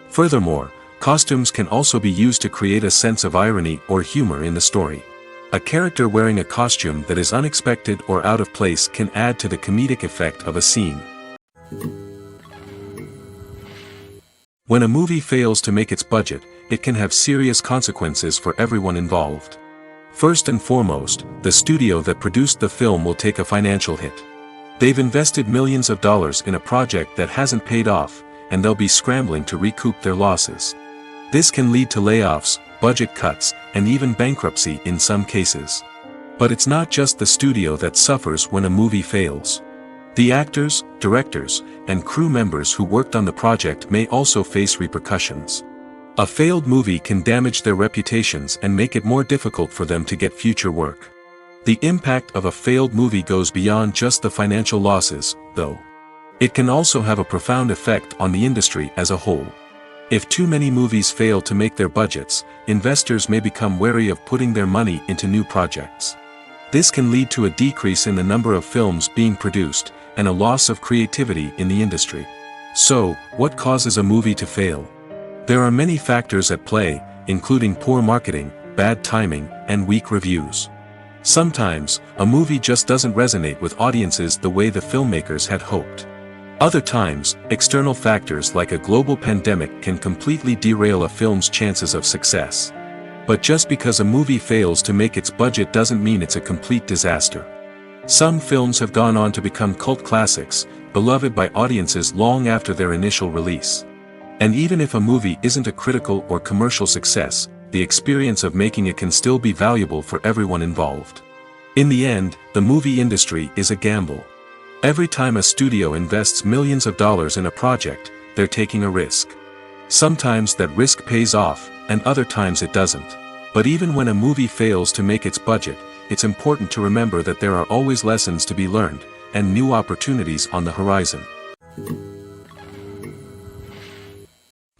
Furthermore, costumes can also be used to create a sense of irony or humor in the story. A character wearing a costume that is unexpected or out of place can add to the comedic effect of a scene. When a movie fails to make its budget, it can have serious consequences for everyone involved. First and foremost, the studio that produced the film will take a financial hit. They've invested millions of dollars in a project that hasn't paid off, and they'll be scrambling to recoup their losses. This can lead to layoffs, budget cuts, and even bankruptcy in some cases. But it's not just the studio that suffers when a movie fails. The actors, directors, and crew members who worked on the project may also face repercussions. A failed movie can damage their reputations and make it more difficult for them to get future work. The impact of a failed movie goes beyond just the financial losses, though. It can also have a profound effect on the industry as a whole. If too many movies fail to make their budgets, investors may become wary of putting their money into new projects. This can lead to a decrease in the number of films being produced, and a loss of creativity in the industry. So, what causes a movie to fail? There are many factors at play, including poor marketing, bad timing, and weak reviews. Sometimes, a movie just doesn't resonate with audiences the way the filmmakers had hoped. Other times, external factors like a global pandemic can completely derail a film's chances of success. But just because a movie fails to make its budget doesn't mean it's a complete disaster. Some films have gone on to become cult classics, beloved by audiences long after their initial release. And even if a movie isn't a critical or commercial success, the experience of making it can still be valuable for everyone involved. In the end, the movie industry is a gamble. Every time a studio invests millions of dollars in a project, they're taking a risk. Sometimes that risk pays off, and other times it doesn't. But even when a movie fails to make its budget, it's important to remember that there are always lessons to be learned, and new opportunities on the horizon.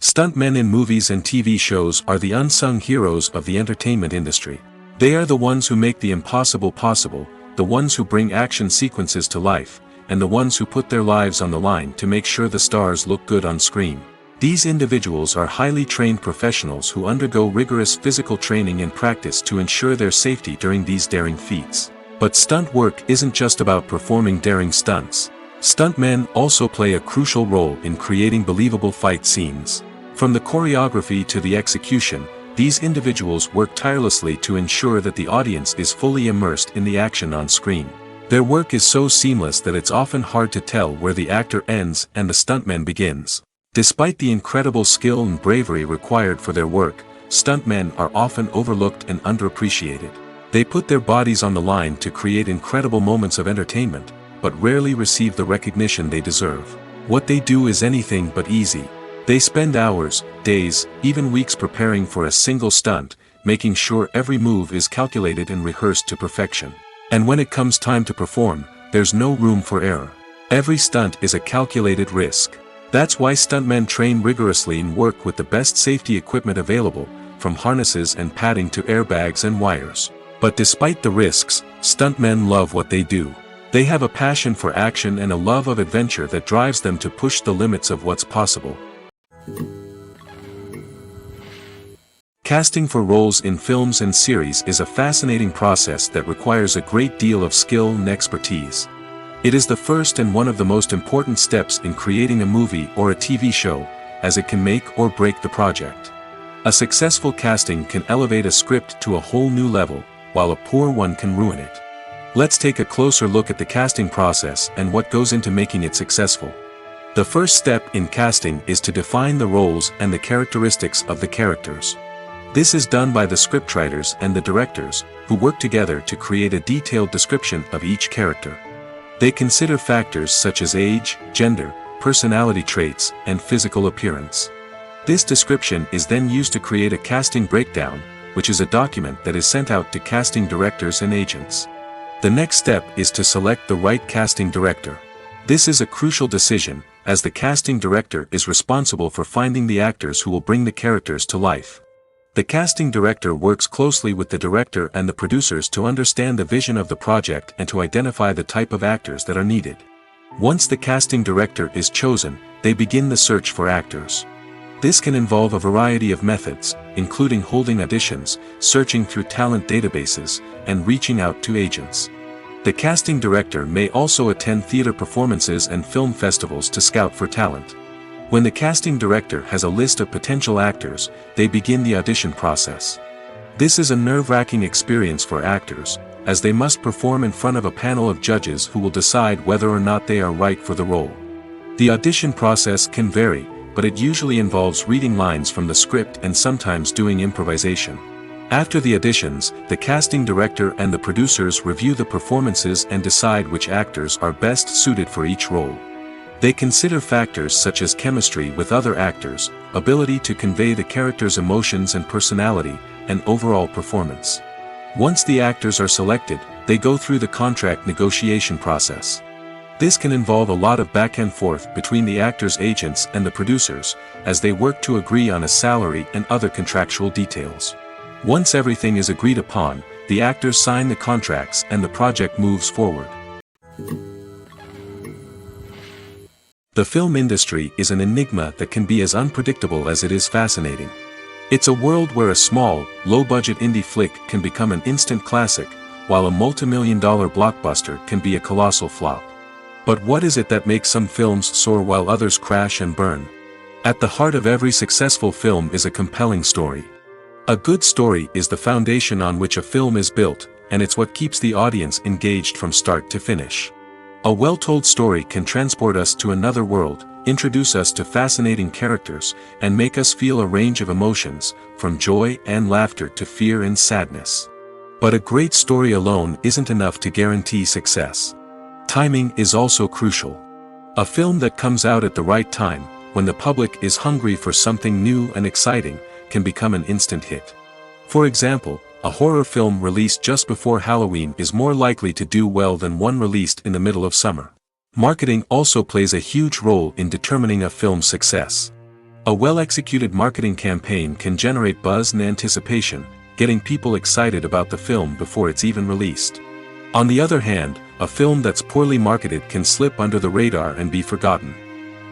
Stuntmen in movies and TV shows are the unsung heroes of the entertainment industry. They are the ones who make the impossible possible, the ones who bring action sequences to life, and the ones who put their lives on the line to make sure the stars look good on screen. These individuals are highly trained professionals who undergo rigorous physical training and practice to ensure their safety during these daring feats. But stunt work isn't just about performing daring stunts. Stuntmen also play a crucial role in creating believable fight scenes. From the choreography to the execution, these individuals work tirelessly to ensure that the audience is fully immersed in the action on screen. Their work is so seamless that it's often hard to tell where the actor ends and the stuntman begins. Despite the incredible skill and bravery required for their work, stuntmen are often overlooked and underappreciated. They put their bodies on the line to create incredible moments of entertainment, but rarely receive the recognition they deserve. What they do is anything but easy. They spend hours, days, even weeks preparing for a single stunt, making sure every move is calculated and rehearsed to perfection. And when it comes time to perform, there's no room for error. Every stunt is a calculated risk. That's why stuntmen train rigorously and work with the best safety equipment available, from harnesses and padding to airbags and wires. But despite the risks, stuntmen love what they do. They have a passion for action and a love of adventure that drives them to push the limits of what's possible. Casting for roles in films and series is a fascinating process that requires a great deal of skill and expertise. It is the first and one of the most important steps in creating a movie or a TV show, as it can make or break the project. A successful casting can elevate a script to a whole new level, while a poor one can ruin it. Let's take a closer look at the casting process and what goes into making it successful. The first step in casting is to define the roles and the characteristics of the characters. This is done by the scriptwriters and the directors, who work together to create a detailed description of each character. They consider factors such as age, gender, personality traits, and physical appearance. This description is then used to create a casting breakdown, which is a document that is sent out to casting directors and agents. The next step is to select the right casting director. This is a crucial decision, as the casting director is responsible for finding the actors who will bring the characters to life. The casting director works closely with the director and the producers to understand the vision of the project and to identify the type of actors that are needed. Once the casting director is chosen, they begin the search for actors. This can involve a variety of methods, including holding auditions, searching through talent databases, and reaching out to agents. The casting director may also attend theater performances and film festivals to scout for talent. When the casting director has a list of potential actors, they begin the audition process. This is a nerve-wracking experience for actors, as they must perform in front of a panel of judges who will decide whether or not they are right for the role. The audition process can vary, but it usually involves reading lines from the script and sometimes doing improvisation. After the auditions, the casting director and the producers review the performances and decide which actors are best suited for each role. They consider factors such as chemistry with other actors, ability to convey the character's emotions and personality, and overall performance. Once the actors are selected, they go through the contract negotiation process. This can involve a lot of back and forth between the actors' agents and the producers, as they work to agree on a salary and other contractual details. Once everything is agreed upon, the actors sign the contracts and the project moves forward. The film industry is an enigma that can be as unpredictable as it is fascinating. It's a world where a small, low-budget indie flick can become an instant classic, while a multi-million-dollar blockbuster can be a colossal flop. But what is it that makes some films soar while others crash and burn? At the heart of every successful film is a compelling story. A good story is the foundation on which a film is built, and it's what keeps the audience engaged from start to finish. A well-told story can transport us to another world, introduce us to fascinating characters, and make us feel a range of emotions, from joy and laughter to fear and sadness. But a great story alone isn't enough to guarantee success. Timing is also crucial. A film that comes out at the right time, when the public is hungry for something new and exciting, can become an instant hit. For example, a horror film released just before Halloween is more likely to do well than one released in the middle of summer. Marketing also plays a huge role in determining a film's success. A well-executed marketing campaign can generate buzz and anticipation, getting people excited about the film before it's even released. On the other hand, a film that's poorly marketed can slip under the radar and be forgotten.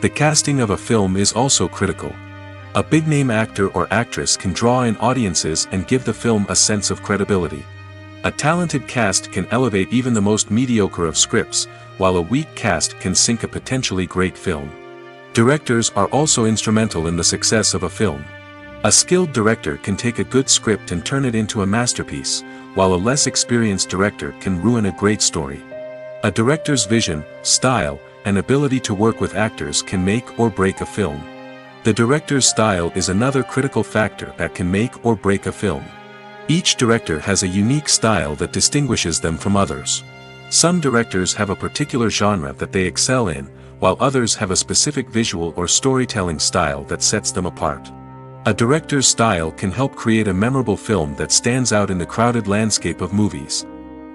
The casting of a film is also critical. A big-name actor or actress can draw in audiences and give the film a sense of credibility. A talented cast can elevate even the most mediocre of scripts, while a weak cast can sink a potentially great film. Directors are also instrumental in the success of a film. A skilled director can take a good script and turn it into a masterpiece, while a less experienced director can ruin a great story. A director's vision, style, and ability to work with actors can make or break a film. The director's style is another critical factor that can make or break a film. Each director has a unique style that distinguishes them from others. Some directors have a particular genre that they excel in, while others have a specific visual or storytelling style that sets them apart. A director's style can help create a memorable film that stands out in the crowded landscape of movies.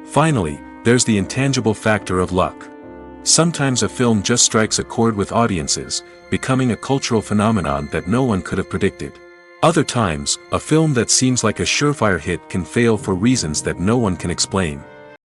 Finally, there's the intangible factor of luck. Sometimes a film just strikes a chord with audiences, becoming a cultural phenomenon that no one could have predicted. Other times, a film that seems like a surefire hit can fail for reasons that no one can explain.